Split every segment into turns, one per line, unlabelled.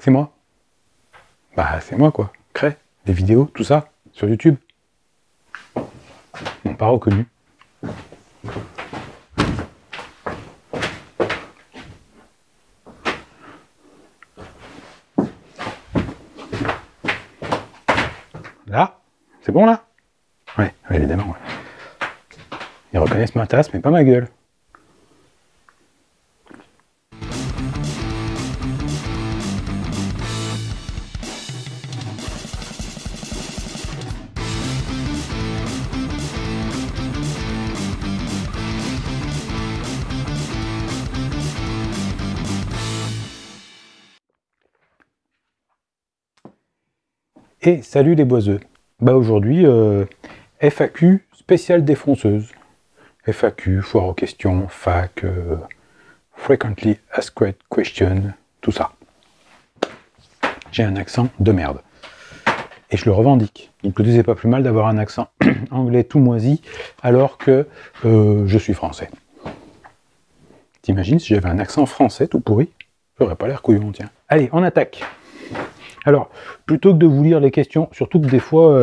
C'est moi. Bah, c'est moi, quoi. Crée des vidéos, tout ça, sur YouTube. Ils m'ont pas reconnu. Là, c'est bon, là? Ouais, évidemment, ouais. Ils reconnaissent ma tasse, mais pas ma gueule. Et salut les boiseux. Bah aujourd'hui, FAQ spéciale défonceuse. FAQ, foire aux questions, FAQ, Frequently Asked Question, tout ça. J'ai un accent de merde. Et je le revendique. Donc le c'est pas plus mal d'avoir un accent anglais tout moisi, alors que je suis français. T'imagines si j'avais un accent français tout pourri? J'aurais pas l'air couillon, tiens. Allez, on attaque. Alors, plutôt que de vous lire les questions, surtout que des fois,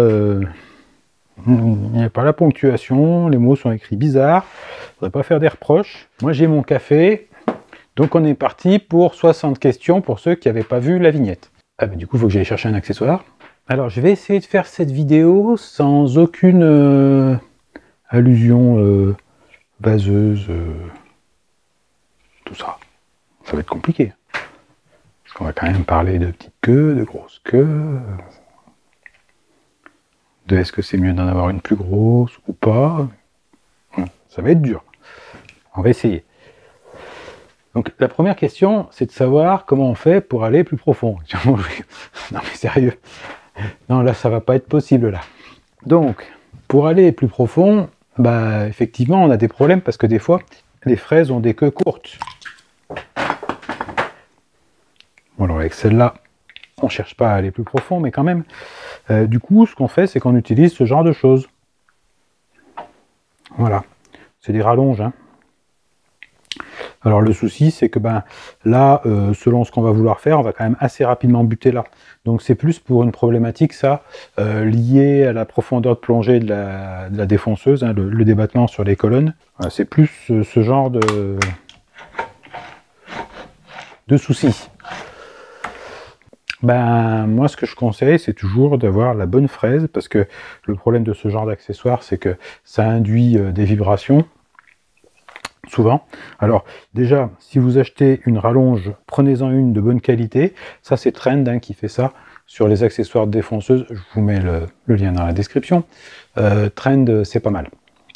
il n'y a pas la ponctuation, les mots sont écrits bizarres, il ne faudrait pas faire des reproches. Moi, j'ai mon café, donc on est parti pour 60 questions pour ceux qui n'avaient pas vu la vignette. Ah bah, du coup, il faut que j'aille chercher un accessoire. Alors, je vais essayer de faire cette vidéo sans aucune allusion vaseuse, tout ça. Ça va être compliqué. On va quand même parler de petites queues, de grosses queues, de est-ce que c'est mieux d'en avoir une plus grosse ou pas. Ça va être dur. On va essayer. Donc la première question, c'est de savoir comment on fait pour aller plus profond. Non mais sérieux. Non là, ça va pas être possible là. Donc, pour aller plus profond, bah effectivement, on a des problèmes parce que des fois, les fraises ont des queues courtes. Bon, alors avec celle-là, on ne cherche pas à aller plus profond, mais quand même. Du coup, ce qu'on fait, c'est qu'on utilise ce genre de choses. Voilà. C'est des rallonges. Hein. Alors le souci, c'est que ben, là, selon ce qu'on va vouloir faire, on va quand même assez rapidement buter là. Donc c'est plus pour une problématique, ça, liée à la profondeur de plongée de la défonceuse, hein, le débattement sur les colonnes. Voilà, c'est plus ce genre de soucis. Ben, moi, ce que je conseille, c'est toujours d'avoir la bonne fraise, parce que le problème de ce genre d'accessoire, c'est que ça induit des vibrations, souvent. Alors, déjà, si vous achetez une rallonge, prenez-en une de bonne qualité. Ça, c'est Trend hein, qui fait ça sur les accessoires de défonceuse. Je vous mets le lien dans la description. Trend, c'est pas mal.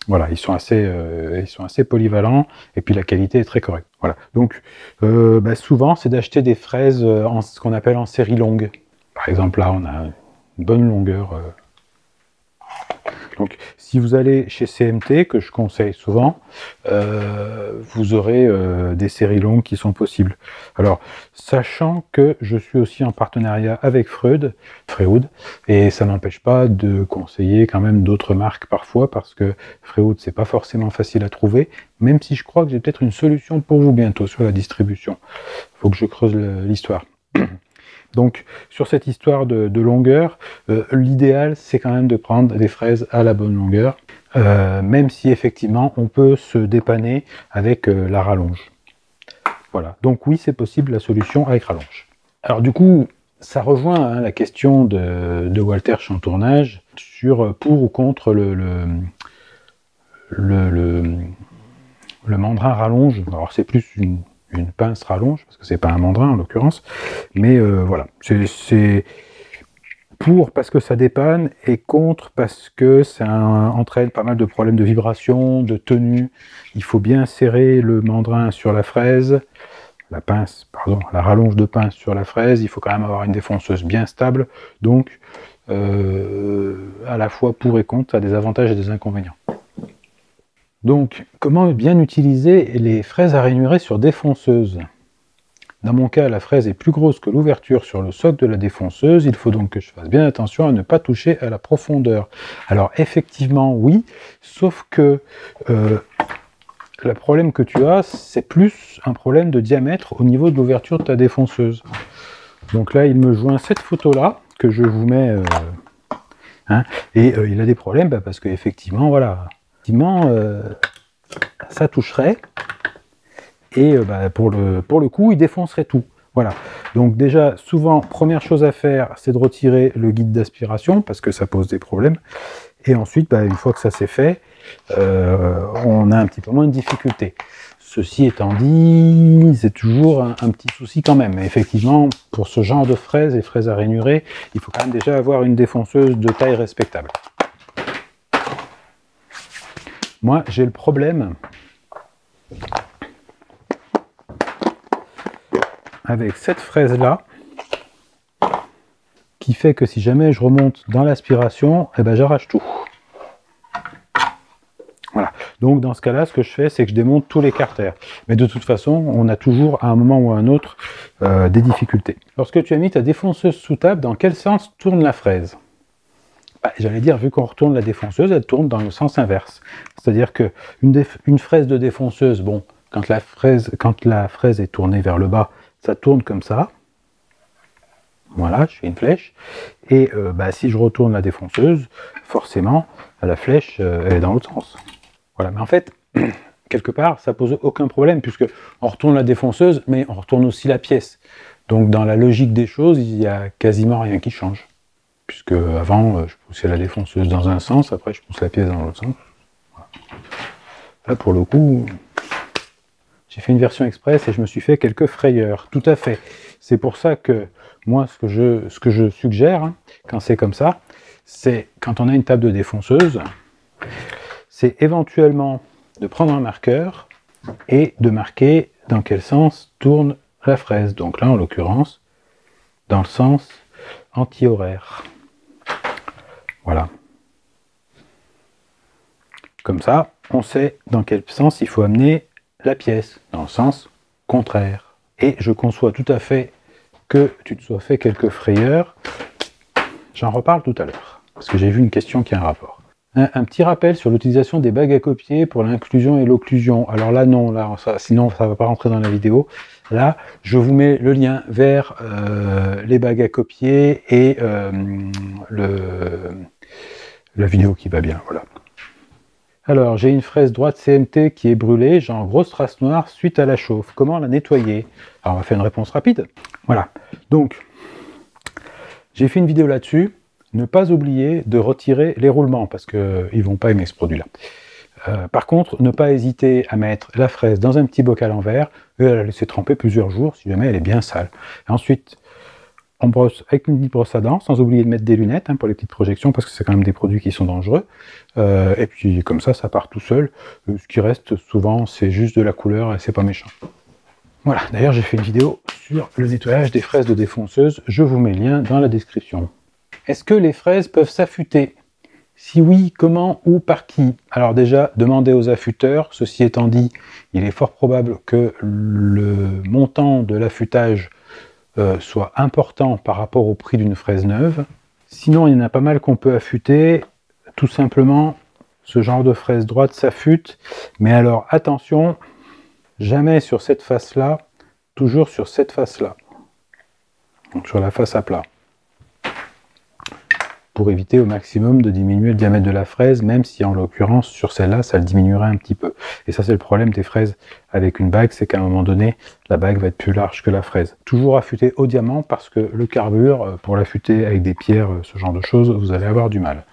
Voilà, ils sont assez polyvalents et puis la qualité est très correcte. Voilà. Donc, bah souvent, c'est d'acheter des fraises en ce qu'on appelle en série longue. Par exemple, là, on a une bonne longueur. Donc, si vous allez chez CMT, que je conseille souvent, vous aurez des séries longues qui sont possibles. Alors, sachant que je suis aussi en partenariat avec Freud, et ça n'empêche pas de conseiller quand même d'autres marques parfois, parce que Freud, c'est pas forcément facile à trouver, même si je crois que j'ai peut-être une solution pour vous bientôt sur la distribution. Il faut que je creuse l'histoire. Donc, sur cette histoire de longueur, l'idéal, c'est quand même de prendre des fraises à la bonne longueur, même si effectivement, on peut se dépanner avec la rallonge. Voilà. Donc oui, c'est possible la solution avec rallonge. Alors du coup, ça rejoint hein, la question de Walter Chantournage sur pour ou contre le mandrin rallonge. Alors c'est plus une pince rallonge, parce que c'est pas un mandrin en l'occurrence, mais voilà, c'est pour parce que ça dépanne, et contre parce que ça entraîne pas mal de problèmes de vibration, de tenue. Il faut bien serrer le mandrin sur la fraise, la pince, pardon, la rallonge de pince sur la fraise. Il faut quand même avoir une défonceuse bien stable, donc à la fois pour et contre, ça a des avantages et des inconvénients. Donc, comment bien utiliser les fraises à rainurer sur défonceuse? Dans mon cas, la fraise est plus grosse que l'ouverture sur le socle de la défonceuse, il faut donc que je fasse bien attention à ne pas toucher à la profondeur. Alors effectivement, oui, sauf que le problème que tu as, c'est plus un problème de diamètre au niveau de l'ouverture de ta défonceuse. Donc là, il me joint cette photo-là, que je vous mets... et il a des problèmes, parce qu'effectivement, voilà, effectivement, ça toucherait, et pour le coup, il défoncerait tout. Voilà. Donc déjà, souvent, première chose à faire, c'est de retirer le guide d'aspiration, parce que ça pose des problèmes. Et ensuite, une fois que ça c'est fait, on a un petit peu moins de difficultés. Ceci étant dit, c'est toujours un petit souci quand même. Mais effectivement, pour ce genre de fraises et fraises à rainurer, il faut quand même déjà avoir une défonceuse de taille respectable. Moi, j'ai le problème avec cette fraise-là, qui fait que si jamais je remonte dans l'aspiration, j'arrache tout. Voilà. Donc dans ce cas-là, ce que je fais, c'est que je démonte tous les carters. Mais de toute façon, on a toujours à un moment ou à un autre des difficultés. Lorsque tu as mis ta défonceuse sous table, dans quel sens tourne la fraise? J'allais dire, vu qu'on retourne la défonceuse, elle tourne dans le sens inverse. C'est-à-dire que une fraise de défonceuse, bon, quand la fraise est tournée vers le bas, ça tourne comme ça. Voilà, je fais une flèche. Et si je retourne la défonceuse, forcément, la flèche, elle est dans l'autre sens. Voilà, mais en fait, quelque part, ça pose aucun problème, puisque on retourne la défonceuse, mais on retourne aussi la pièce. Donc dans la logique des choses, il n'y a quasiment rien qui change. Puisque avant, je poussais la défonceuse dans un sens, après je pousse la pièce dans l'autre sens. Voilà. Là, pour le coup, j'ai fait une version express et je me suis fait quelques frayeurs. Tout à fait. C'est pour ça que moi, ce que je suggère, quand c'est comme ça, c'est quand on a une table de défonceuse, c'est éventuellement de prendre un marqueur et de marquer dans quel sens tourne la fraise. Donc là, en l'occurrence, dans le sens anti-horaire. Voilà. Comme ça, on sait dans quel sens il faut amener la pièce, dans le sens contraire. Et je conçois tout à fait que tu te sois fait quelques frayeurs. J'en reparle tout à l'heure, parce que j'ai vu une question qui a un rapport. Un petit rappel sur l'utilisation des bagues à copier pour l'inclusion et l'occlusion. Alors là, non, sinon ça ne va pas rentrer dans la vidéo. Là, je vous mets le lien vers les bagues à copier et la vidéo qui va bien, voilà. Alors, j'ai une fraise droite CMT qui est brûlée, genre grosse trace noire suite à la chauffe. Comment la nettoyer? Alors, on va faire une réponse rapide. Voilà. Donc, j'ai fait une vidéo là-dessus. Ne pas oublier de retirer les roulements, parce qu'ils ne vont pas aimer ce produit-là. Par contre, ne pas hésiter à mettre la fraise dans un petit bocal en verre et à la laisser tremper plusieurs jours, si jamais elle est bien sale. Et ensuite, on brosse avec une petite brosse à dents, sans oublier de mettre des lunettes pour les petites projections, parce que c'est quand même des produits qui sont dangereux. Et puis comme ça part tout seul. Ce qui reste souvent, c'est juste de la couleur et c'est pas méchant. Voilà, d'ailleurs j'ai fait une vidéo sur le nettoyage des fraises de défonceuse. Je vous mets le lien dans la description. Est-ce que les fraises peuvent s'affûter? Si oui, comment ou par qui? Alors déjà, demandez aux affûteurs. Ceci étant dit, il est fort probable que le montant de l'affûtage soit important par rapport au prix d'une fraise neuve. Sinon, il y en a pas mal qu'on peut affûter. Tout simplement, ce genre de fraise droite s'affûte. Mais alors, attention, jamais sur cette face-là, toujours sur cette face-là. Donc sur la face à plat. Pour éviter au maximum de diminuer le diamètre de la fraise, même si en l'occurrence sur celle-là, ça le diminuerait un petit peu. Et ça c'est le problème des fraises avec une bague, c'est qu'à un moment donné, la bague va être plus large que la fraise. Toujours affûter au diamant, parce que le carbure, pour l'affûter avec des pierres, ce genre de choses, vous allez avoir du mal.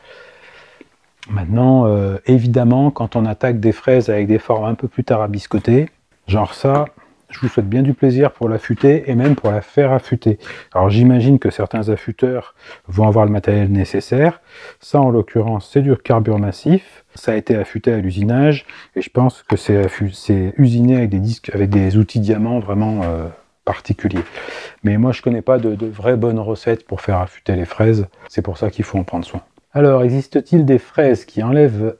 Maintenant, évidemment, quand on attaque des fraises avec des formes un peu plus tarabiscotées, genre ça, je vous souhaite bien du plaisir pour l'affûter et même pour la faire affûter. Alors j'imagine que certains affûteurs vont avoir le matériel nécessaire. Ça en l'occurrence c'est du carbure massif. Ça a été affûté à l'usinage et je pense que c'est usiné avec des disques, avec des outils diamants vraiment particuliers. Mais moi je connais pas de vraies bonnes recettes pour faire affûter les fraises. C'est pour ça qu'il faut en prendre soin. Alors existe-t-il des fraises qui enlèvent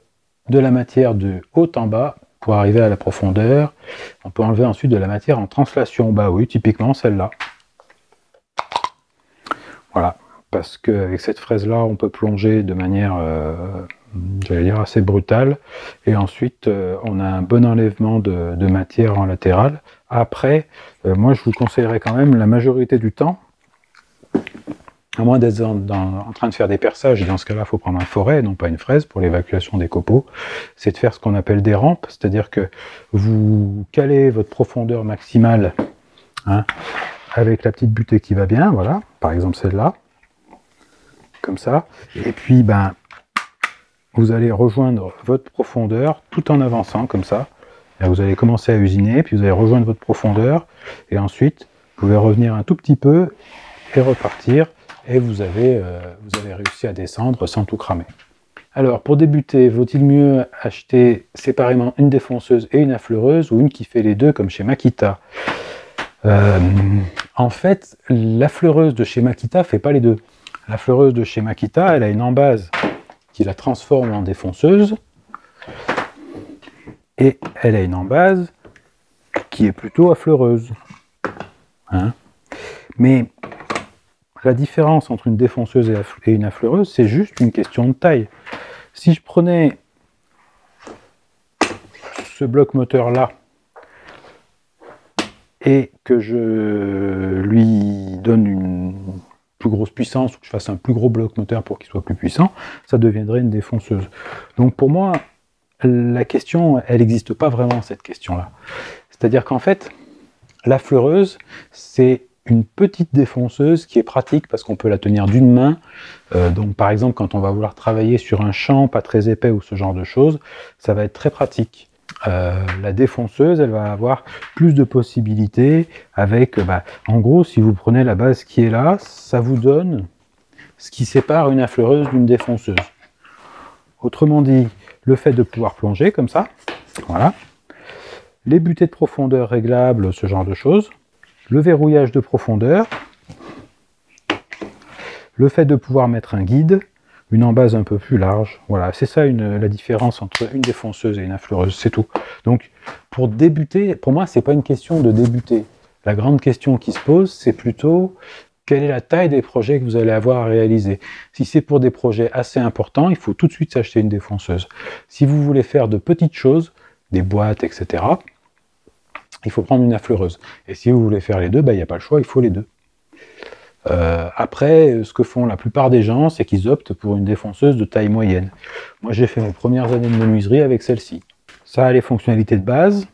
de la matière de haut en bas pour arriver à la profondeur? On peut enlever ensuite de la matière en translation. Bah oui, typiquement celle-là. Voilà, parce qu'avec cette fraise-là, on peut plonger de manière, j'allais dire, assez brutale. Et ensuite, on a un bon enlèvement de matière en latéral. Après, moi, je vous conseillerais quand même, la majorité du temps, À moins d'être en train de faire des perçages, et dans ce cas-là, il faut prendre un forêt, non pas une fraise, pour l'évacuation des copeaux. C'est de faire ce qu'on appelle des rampes, c'est-à-dire que vous calez votre profondeur maximale, hein, avec la petite butée qui va bien, voilà, par exemple celle-là, comme ça, et puis ben, vous allez rejoindre votre profondeur tout en avançant, comme ça. Et vous allez commencer à usiner, puis vous allez rejoindre votre profondeur, et ensuite, vous pouvez revenir un tout petit peu, et repartir, et vous avez réussi à descendre sans tout cramer. Alors, pour débuter, vaut-il mieux acheter séparément une défonceuse et une affleureuse, ou une qui fait les deux, comme chez Makita? En fait, l'affleureuse de chez Makita ne fait pas les deux. L'affleureuse de chez Makita, elle a une embase qui la transforme en défonceuse, et elle a une embase qui est plutôt affleureuse. Hein? Mais la différence entre une défonceuse et une affleureuse, c'est juste une question de taille. Si je prenais ce bloc moteur là et que je lui donne une plus grosse puissance, ou que je fasse un plus gros bloc moteur pour qu'il soit plus puissant, ça deviendrait une défonceuse. Donc pour moi, la question, elle n'existe pas vraiment, cette question-là. C'est-à-dire qu'en fait, l'affleureuse, c'est une petite défonceuse qui est pratique parce qu'on peut la tenir d'une main. Donc par exemple, quand on va vouloir travailler sur un champ pas très épais ou ce genre de choses, ça va être très pratique. La défonceuse, elle va avoir plus de possibilités avec, en gros, si vous prenez la base qui est là, ça vous donne ce qui sépare une affleureuse d'une défonceuse. Autrement dit, le fait de pouvoir plonger comme ça, voilà, les butées de profondeur réglables, ce genre de choses, le verrouillage de profondeur, le fait de pouvoir mettre un guide, une embase un peu plus large, voilà, c'est ça la différence entre une défonceuse et une affleureuse, c'est tout. Donc, pour débuter, pour moi, c'est pas une question de débuter. La grande question qui se pose, c'est plutôt quelle est la taille des projets que vous allez avoir à réaliser. Si c'est pour des projets assez importants, il faut tout de suite s'acheter une défonceuse. Si vous voulez faire de petites choses, des boîtes, etc., il faut prendre une affleureuse. Et si vous voulez faire les deux, il n'y a pas le choix, il faut les deux. Après, ce que font la plupart des gens, c'est qu'ils optent pour une défonceuse de taille moyenne. Moi, j'ai fait mes premières années de menuiserie avec celle-ci. Ça a les fonctionnalités de base.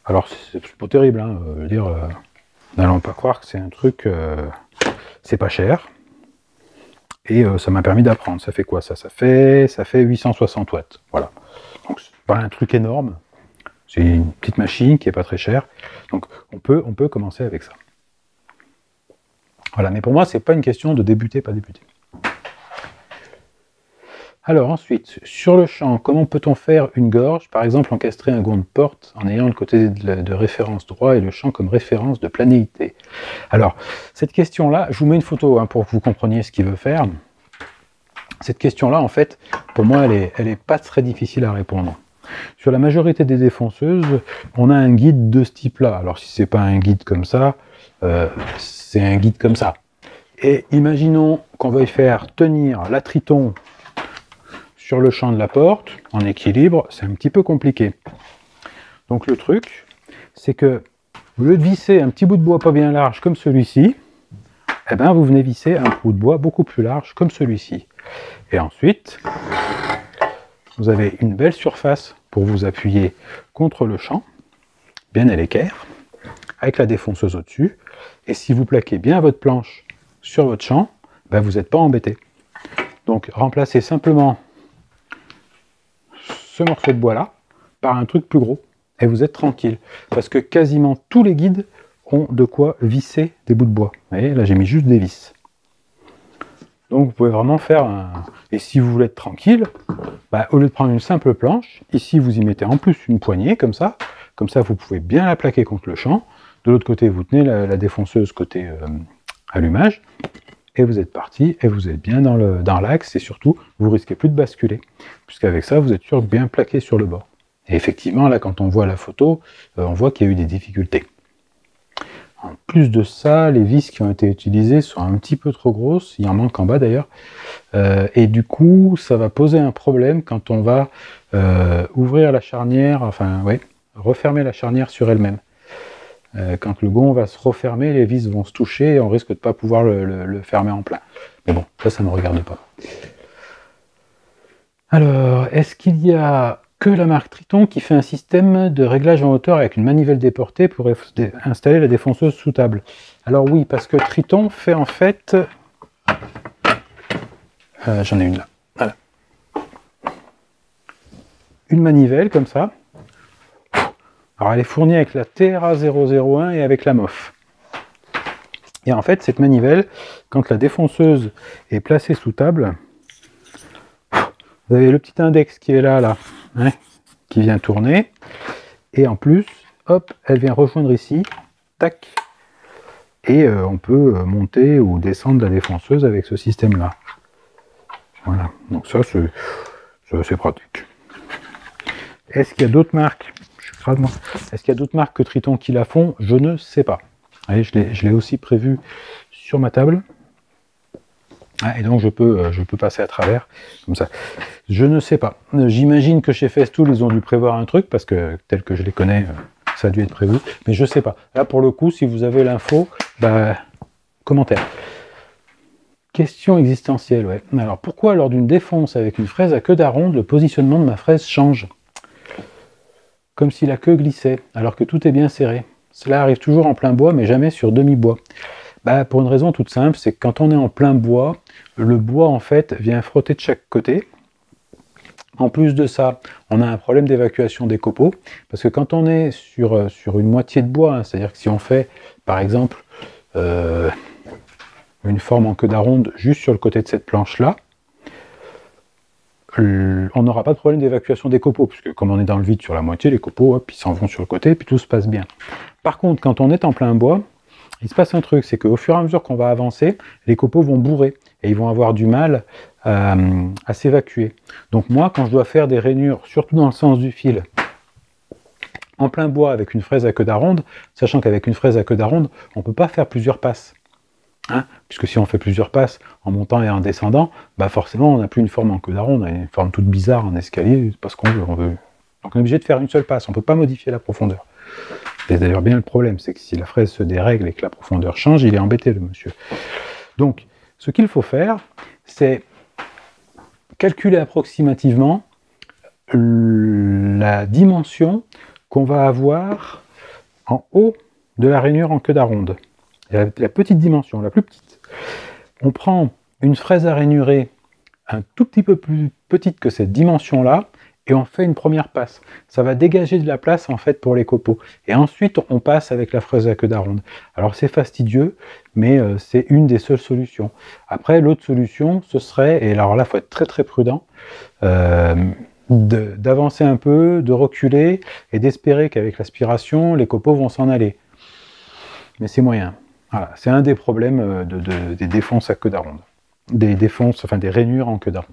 Alors, c'est pas terrible, hein, je veux dire, n'allons pas croire que c'est un truc, c'est pas cher. Et ça m'a permis d'apprendre. Ça fait quoi ça fait 860 watts. Voilà. Donc, c'est pas un truc énorme. C'est une petite machine qui n'est pas très chère. Donc, on peut commencer avec ça. Voilà, mais pour moi, c'est pas une question de débuter, pas débuter. Alors ensuite, sur le champ, comment peut-on faire une gorge, par exemple encastrer un gond de porte en ayant le côté de référence droit et le champ comme référence de planéité? Alors, cette question-là, je vous mets une photo pour que vous compreniez ce qu'il veut faire. Cette question-là, en fait, pour moi, elle est pas très difficile à répondre. Sur la majorité des défonceuses, on a un guide de ce type-là. Alors si c'est pas un guide comme ça, c'est un guide comme ça. Et imaginons qu'on veuille faire tenir l'attriton sur le champ de la porte, en équilibre, c'est un petit peu compliqué. Donc le truc, c'est que, au lieu de visser un petit bout de bois pas bien large comme celui-ci, eh ben, vous venez visser un bout de bois beaucoup plus large comme celui-ci. Et ensuite, vous avez une belle surface pour vous appuyer contre le champ, bien à l'équerre, avec la défonceuse au-dessus. Et si vous plaquez bien votre planche sur votre champ, ben vous n'êtes pas embêté. Donc remplacez simplement ce morceau de bois là par un truc plus gros et vous êtes tranquille, parce que quasiment tous les guides ont de quoi visser des bouts de bois. Vous voyez, là j'ai mis juste des vis. Donc vous pouvez vraiment faire un... Et si vous voulez être tranquille, au lieu de prendre une simple planche, ici vous y mettez en plus une poignée comme ça vous pouvez bien la plaquer contre le champ. De l'autre côté vous tenez la défonceuse côté allumage, et vous êtes parti, et vous êtes bien dans l'axe, et surtout, vous risquez plus de basculer, puisqu'avec ça, vous êtes sûr de bien plaqué sur le bord. Et effectivement, là, quand on voit la photo, on voit qu'il y a eu des difficultés. En plus de ça, les vis qui ont été utilisées sont un petit peu trop grosses, il y en manque en bas d'ailleurs, et du coup, ça va poser un problème quand on va ouvrir la charnière, refermer la charnière sur elle-même. quand le gond va se refermer, les vis vont se toucher et on risque de ne pas pouvoir le fermer en plein. Mais bon, ça ne me regarde pas. Alors, est-ce qu'il y a que la marque Triton qui fait un système de réglage en hauteur avec une manivelle déportée pour installer la défonceuse sous table? Alors oui, parce que Triton fait en fait... j'en ai une là. Voilà. Une manivelle comme ça. Alors elle est fournie avec la TRA 001 et avec la MOF. Et en fait, cette manivelle, quand la défonceuse est placée sous table, vous avez le petit index qui est là, hein, qui vient tourner. Et en plus, hop, elle vient rejoindre ici, tac. Et on peut monter ou descendre la défonceuse avec ce système-là. Voilà, donc ça c'est pratique. Est-ce qu'il y a d'autres marques? Est-ce qu'il y a d'autres marques que Triton qui la font? Je ne sais pas. Allez, je l'ai aussi prévu sur ma table. Ah, et donc je peux passer à travers, comme ça. Je ne sais pas. J'imagine que chez Festool, ils ont dû prévoir un truc, parce que tel que je les connais, ça a dû être prévu. Mais je ne sais pas. Là, pour le coup, si vous avez l'info, bah, commentaire. Question existentielle, ouais. Alors, pourquoi lors d'une défonce avec une fraise à queue d'aronde, le positionnement de ma fraise change? Comme si la queue glissait, alors que tout est bien serré. Cela arrive toujours en plein bois, mais jamais sur demi-bois. Bah, pour une raison toute simple, c'est que quand on est en plein bois, le bois, en fait, vient frotter de chaque côté. En plus de ça, on a un problème d'évacuation des copeaux, parce que quand on est sur une moitié de bois, hein, c'est-à-dire que si on fait, par exemple, une forme en queue d'aronde juste sur le côté de cette planche-là, on n'aura pas de problème d'évacuation des copeaux, puisque comme on est dans le vide sur la moitié, les copeaux, hop, ils s'en vont sur le côté, et puis tout se passe bien. Par contre, quand on est en plein bois, il se passe un truc, c'est qu'au fur et à mesure qu'on va avancer, les copeaux vont bourrer, et ils vont avoir du mal à s'évacuer. Donc moi, quand je dois faire des rainures, surtout dans le sens du fil, en plein bois avec une fraise à queue d'aronde, sachant qu'avec une fraise à queue d'aronde, on ne peut pas faire plusieurs passes. Hein, puisque si on fait plusieurs passes en montant et en descendant, bah forcément on n'a plus une forme en queue d'aronde, on a une forme toute bizarre en escalier, c'est pas ce qu'on veut, Donc on est obligé de faire une seule passe, on ne peut pas modifier la profondeur. C'est d'ailleurs bien le problème, c'est que si la fraise se dérègle et que la profondeur change, il est embêté le monsieur. Donc ce qu'il faut faire, c'est calculer approximativement la dimension qu'on va avoir en haut de la rainure en queue d'aronde. La petite dimension, la plus petite. On prend une fraise à rainurer un tout petit peu plus petite que cette dimension-là, et on fait une première passe. Ça va dégager de la place en fait pour les copeaux. Et ensuite, on passe avec la fraise à queue d'aronde. Alors c'est fastidieux, mais c'est une des seules solutions. Après, l'autre solution, ce serait, et alors là, il faut être très très prudent, d'avancer un peu, de reculer, et d'espérer qu'avec l'aspiration, les copeaux vont s'en aller. Mais c'est moyen. Voilà, c'est un des problèmes des défonces à queue d'aronde. Des rainures en queue d'aronde.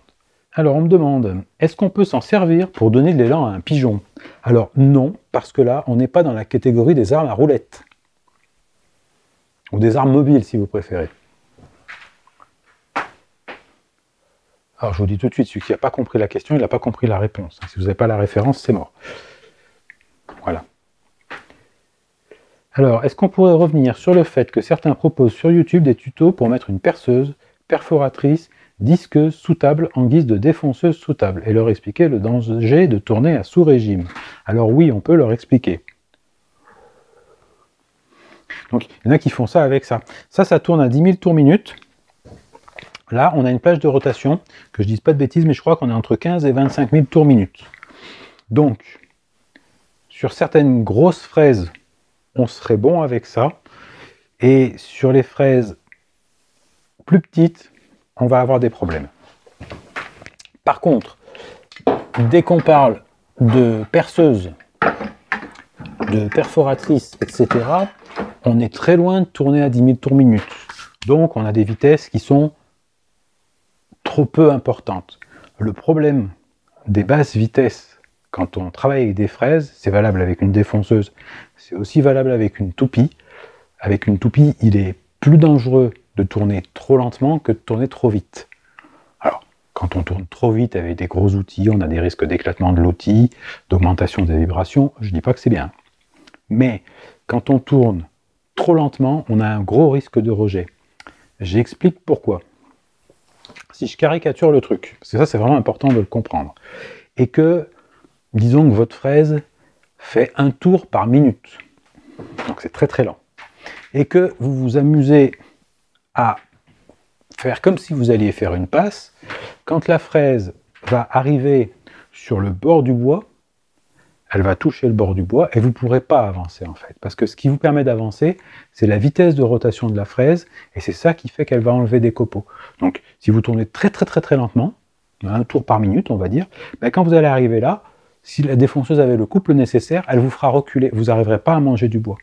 Alors on me demande, est-ce qu'on peut s'en servir pour donner de l'élan à un pigeon? Alors non, parce que là, on n'est pas dans la catégorie des armes à roulettes. Ou des armes mobiles, si vous préférez. Alors je vous dis tout de suite, celui qui n'a pas compris la question, il n'a pas compris la réponse. Si vous n'avez pas la référence, c'est mort. Voilà. Alors, est-ce qu'on pourrait revenir sur le fait que certains proposent sur YouTube des tutos pour mettre une perceuse, perforatrice, disqueuse sous table en guise de défonceuse sous table et leur expliquer le danger de tourner à sous-régime? Alors oui, on peut leur expliquer. Donc, il y en a qui font ça avec ça. Ça tourne à 10 000 tours minute. Là, on a une plage de rotation, que je ne dise pas de bêtises, mais je crois qu'on est entre 15 et 25 000 tours minute. Donc, sur certaines grosses fraises, on serait bon avec ça, et sur les fraises plus petites, on va avoir des problèmes. Par contre, dès qu'on parle de perceuse, de perforatrice, etc., on est très loin de tourner à 10 000 tours minute. Donc on a des vitesses qui sont trop peu importantes. Le problème des basses vitesses, quand on travaille avec des fraises, c'est valable avec une défonceuse, c'est aussi valable avec une toupie. Avec une toupie, il est plus dangereux de tourner trop lentement que de tourner trop vite. Alors, quand on tourne trop vite avec des gros outils, on a des risques d'éclatement de l'outil, d'augmentation des vibrations, je ne dis pas que c'est bien. Mais quand on tourne trop lentement, on a un gros risque de rejet. J'explique pourquoi. Si je caricature le truc, parce que ça c'est vraiment important de le comprendre, et que, disons que votre fraise fait un tour par minute, donc c'est très très lent, et que vous vous amusez à faire comme si vous alliez faire une passe, quand la fraise va arriver sur le bord du bois, elle va toucher le bord du bois et vous ne pourrez pas avancer en fait. Parce que ce qui vous permet d'avancer, c'est la vitesse de rotation de la fraise et c'est ça qui fait qu'elle va enlever des copeaux. Donc si vous tournez très lentement, un tour par minute on va dire, ben, quand vous allez arriver là, si la défonceuse avait le couple nécessaire, elle vous fera reculer, vous n'arriverez pas à manger du bois.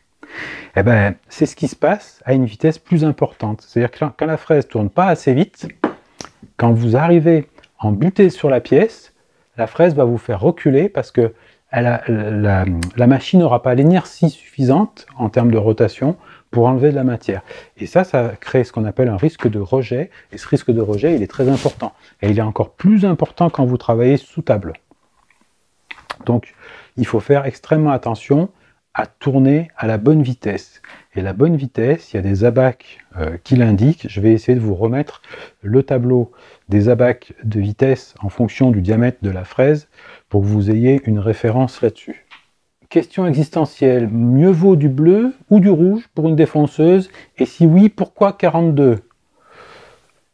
Et ben, c'est ce qui se passe à une vitesse plus importante. C'est-à-dire que quand la fraise ne tourne pas assez vite, quand vous arrivez en butée sur la pièce, la fraise va vous faire reculer parce que la machine n'aura pas l'inertie suffisante en termes de rotation pour enlever de la matière. Et ça crée ce qu'on appelle un risque de rejet. Et ce risque de rejet, il est très important. Et il est encore plus important quand vous travaillez sous table. Donc, il faut faire extrêmement attention à tourner à la bonne vitesse. Et la bonne vitesse, il y a des abacs qui l'indiquent. Je vais essayer de vous remettre le tableau des abacs de vitesse en fonction du diamètre de la fraise pour que vous ayez une référence là-dessus. Question existentielle, mieux vaut du bleu ou du rouge pour une défonceuse? Et si oui, pourquoi 42?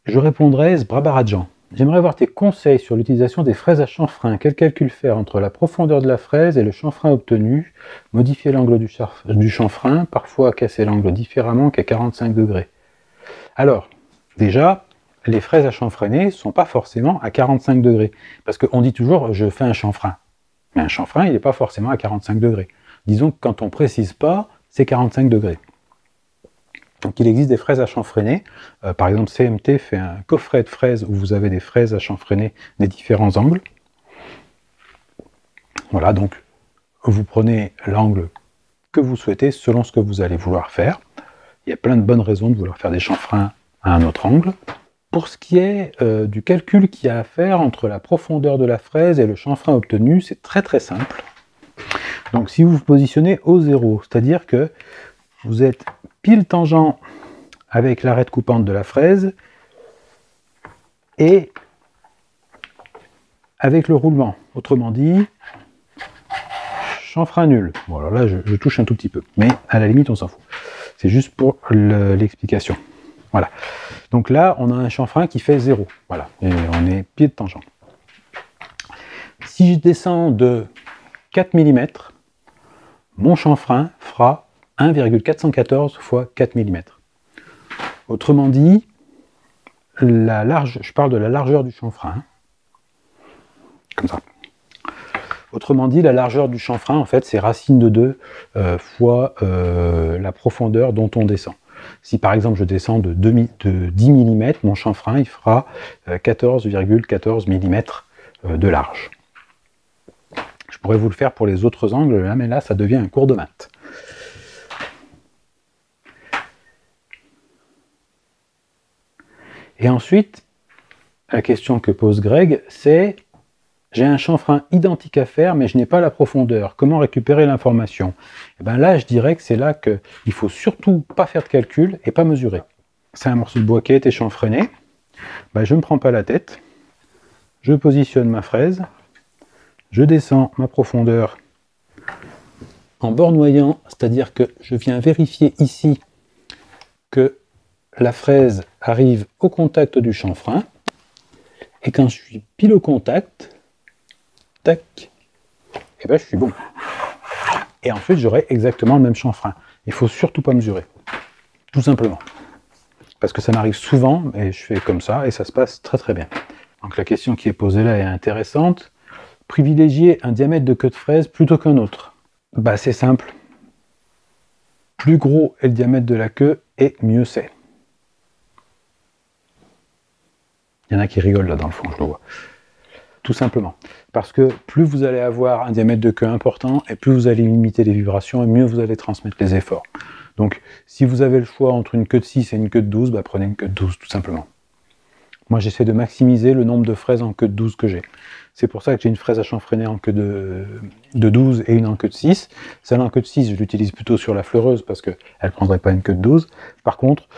Je répondrai Sbrabaradjan. J'aimerais avoir tes conseils sur l'utilisation des fraises à chanfrein. Quel calcul faire entre la profondeur de la fraise et le chanfrein obtenu? Modifier l'angle du chanfrein, parfois casser l'angle différemment qu'à 45 degrés. Alors, déjà, les fraises à chanfreiner ne sont pas forcément à 45 degrés. Parce qu'on dit toujours, je fais un chanfrein. Mais un chanfrein, il n'est pas forcément à 45 degrés. Disons que quand on ne précise pas, c'est 45 degrés. Donc il existe des fraises à chanfreiner. Par exemple, CMT fait un coffret de fraises où vous avez des fraises à chanfreiner des différents angles. Voilà, donc vous prenez l'angle que vous souhaitez selon ce que vous allez vouloir faire. Il y a plein de bonnes raisons de vouloir faire des chanfreins à un autre angle. Pour ce qui est du calcul qu'il y a à faire entre la profondeur de la fraise et le chanfrein obtenu, c'est très simple. Donc si vous vous positionnez au zéro, c'est-à-dire que vous êtes pile tangent avec l'arête coupante de la fraise et avec le roulement. Autrement dit, chanfrein nul. Bon alors là je touche un tout petit peu, mais à la limite on s'en fout. C'est juste pour l'explication. Voilà. Donc là on a un chanfrein qui fait 0. Voilà. Et on est pied de tangent. Si je descends de 4 mm, mon chanfrein fera 1,414 fois 4 mm. Autrement dit, je parle de la largeur du chanfrein, comme ça. Autrement dit, la largeur du chanfrein, en fait, c'est racine de 2 fois la profondeur dont on descend. Si par exemple je descends de 10 mm, mon chanfrein il fera 14,14 mm de large. Je pourrais vous le faire pour les autres angles, là, mais là ça devient un cours de maths. Et ensuite, la question que pose Greg, c'est j'ai un chanfrein identique à faire, mais je n'ai pas la profondeur. Comment récupérer l'information? Et bien là, je dirais que c'est là qu'il ne faut surtout pas faire de calcul et pas mesurer. C'est un morceau de bois qui a été chanfreiné. Ben, je ne me prends pas la tête. Je positionne ma fraise. Je descends ma profondeur en bornoyant, c'est-à-dire que je viens vérifier ici que la fraise arrive au contact du chanfrein, et quand je suis pile au contact, tac, et ben je suis bon. Et ensuite j'aurai exactement le même chanfrein. Il ne faut surtout pas mesurer, tout simplement. Parce que ça m'arrive souvent, et je fais comme ça, et ça se passe très bien. Donc la question qui est posée là est intéressante. Privilégier un diamètre de queue de fraise plutôt qu'un autre? Bah c'est simple. Plus gros est le diamètre de la queue, et mieux c'est. Il y en a qui rigolent là dans le fond, je le vois. Tout simplement. Parce que plus vous allez avoir un diamètre de queue important, et plus vous allez limiter les vibrations, et mieux vous allez transmettre les efforts. Donc, si vous avez le choix entre une queue de 6 et une queue de 12, bah, prenez une queue de 12, tout simplement. Moi, j'essaie de maximiser le nombre de fraises en queue de 12 que j'ai. C'est pour ça que j'ai une fraise à chanfreiner en queue de 12 et une en queue de 6. Celle en queue de 6, je l'utilise plutôt sur la fleureuse parce qu'elle ne prendrait pas une queue de 12. Par contre,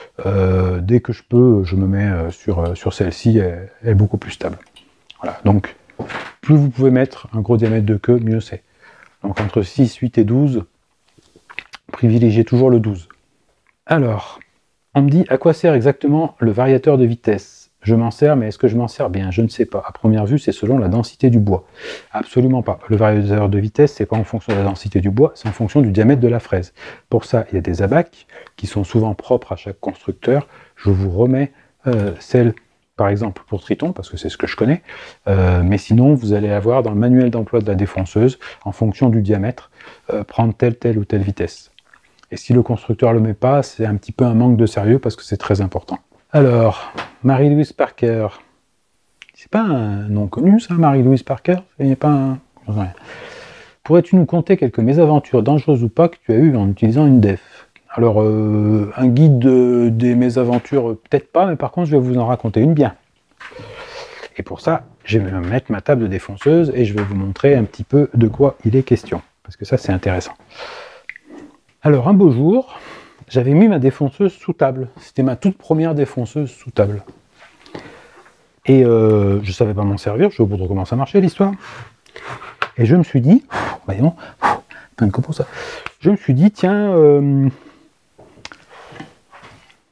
dès que je peux, je me mets sur celle-ci, elle est beaucoup plus stable. Voilà, donc plus vous pouvez mettre un gros diamètre de queue, mieux c'est. Donc entre 6, 8 et 12, privilégiez toujours le 12. Alors, on me dit à quoi sert exactement le variateur de vitesse? Je m'en sers, mais est-ce que je m'en sers bien? Je ne sais pas. À première vue, c'est selon la densité du bois. Absolument pas. Le variateur de vitesse, c'est pas en fonction de la densité du bois, c'est en fonction du diamètre de la fraise. Pour ça, il y a des abacs qui sont souvent propres à chaque constructeur. Je vous remets celle, par exemple, pour Triton, parce que c'est ce que je connais. Mais sinon, vous allez avoir dans le manuel d'emploi de la défonceuse, en fonction du diamètre, prendre telle ou telle vitesse. Et si le constructeur ne le met pas, c'est un petit peu un manque de sérieux parce que c'est très important. Alors, Mary-Louise Parker. C'est pas un nom connu, ça, Mary-Louise Parker? Il n'y a pas un... Pourrais-tu nous conter quelques mésaventures dangereuses ou pas que tu as eues en utilisant une def? Alors, un guide des mésaventures, peut-être pas, mais par contre, je vais vous en raconter une bien. Et pour ça, je vais me mettre ma table de défonceuse et je vais vous montrer un petit peu de quoi il est question. Parce que ça, c'est intéressant. Alors, un beau jour, j'avais mis ma défonceuse sous table. C'était ma toute première défonceuse sous table. Et je ne savais pas m'en servir, je ne sais pas trop comment ça marchait l'histoire. Et je me suis dit, voyons, plein de copeaux ça. Je me suis dit, tiens,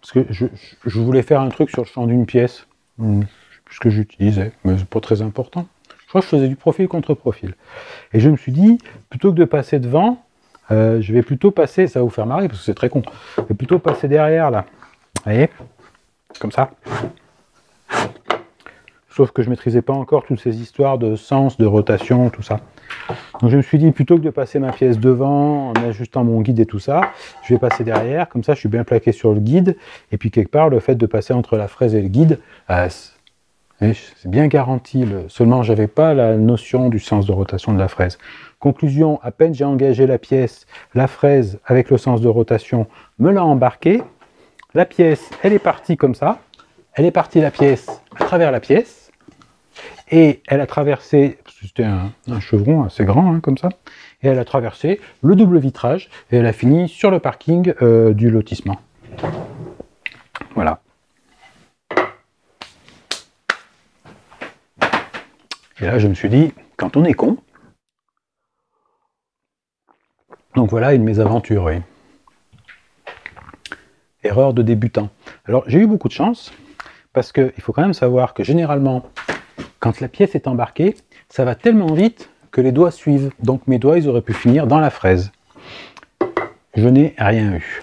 parce que je voulais faire un truc sur le champ d'une pièce. Je ne sais plus ce que j'utilisais, mais c'est pas très important. Je crois que je faisais du profil contre profil. Et je me suis dit, plutôt que de passer devant, je vais plutôt passer, ça va vous faire marrer parce que c'est très con, je vais plutôt passer derrière là, vous voyez, comme ça. Sauf que je ne maîtrisais pas encore toutes ces histoires de sens, de rotation, tout ça. Donc je me suis dit, plutôt que de passer ma pièce devant, en ajustant mon guide et tout ça, je vais passer derrière, comme ça je suis bien plaqué sur le guide, et puis quelque part, le fait de passer entre la fraise et le guide, c'est bien garanti, seulement je n'avais pas la notion du sens de rotation de la fraise. Conclusion, à peine j'ai engagé la pièce, la fraise avec le sens de rotation me l'a embarqué, la pièce, elle est partie comme ça, elle est partie la pièce à travers la pièce, et elle a traversé, c'était un chevron assez grand hein, comme ça, et elle a traversé le double vitrage, et elle a fini sur le parking du lotissement. Voilà. Et là, je me suis dit, quand on est con, donc voilà une mésaventure, oui. Erreur de débutant. Alors, j'ai eu beaucoup de chance, parce qu'il faut quand même savoir que généralement, quand la pièce est embarquée, ça va tellement vite que les doigts suivent. Donc mes doigts, ils auraient pu finir dans la fraise. Je n'ai rien eu.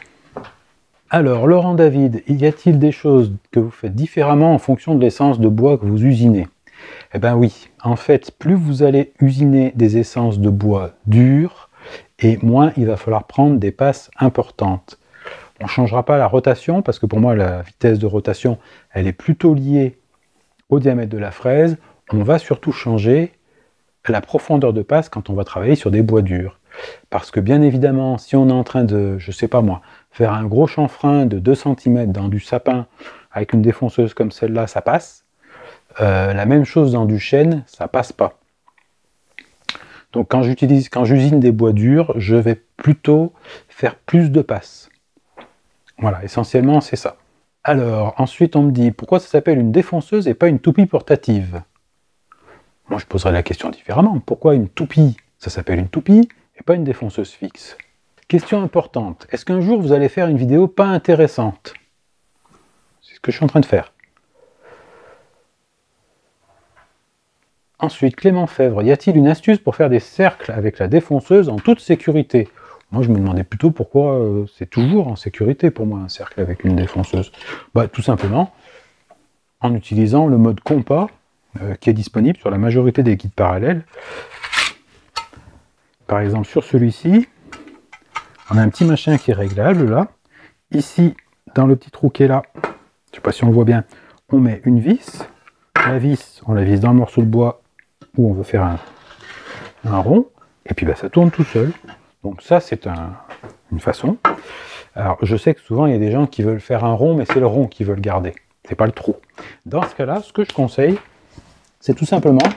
Alors, Laurent David, y a-t-il des choses que vous faites différemment en fonction de l'essence de bois que vous usinez? Eh bien oui, en fait, plus vous allez usiner des essences de bois dures, et moins il va falloir prendre des passes importantes. On ne changera pas la rotation, parce que pour moi, la vitesse de rotation, elle est plutôt liée au diamètre de la fraise. On va surtout changer la profondeur de passe quand on va travailler sur des bois durs. Parce que bien évidemment, si on est en train de, je sais pas moi, faire un gros chanfrein de 2 cm dans du sapin, avec une défonceuse comme celle-là, ça passe. La même chose dans du chêne, ça passe pas. Donc quand j'usine des bois durs, je vais plutôt faire plus de passes. Voilà, essentiellement c'est ça. Alors, ensuite on me dit, pourquoi ça s'appelle une défonceuse et pas une toupie portative? Moi je poserais la question différemment. Pourquoi une toupie, ça s'appelle une toupie et pas une défonceuse fixe? Question importante, est-ce qu'un jour vous allez faire une vidéo pas intéressante? C'est ce que je suis en train de faire. Ensuite, Clément Fèvre, y a-t-il une astuce pour faire des cercles avec la défonceuse en toute sécurité? Moi, je me demandais plutôt pourquoi c'est toujours en sécurité pour moi un cercle avec une défonceuse. Bah, tout simplement en utilisant le mode compas qui est disponible sur la majorité des guides parallèles. Par exemple, sur celui-ci, on a un petit machin qui est réglable là. Ici, dans le petit trou qui est là, je ne sais pas si on le voit bien, on met une vis. La vis, on la vise dans le morceau de bois où on veut faire un rond, et puis bah, ça tourne tout seul. Donc ça, c'est une façon. Alors, je sais que souvent, il y a des gens qui veulent faire un rond, mais c'est le rond qu'ils veulent garder. c'est pas le trou. Dans ce cas-là, ce que je conseille, c'est tout simplement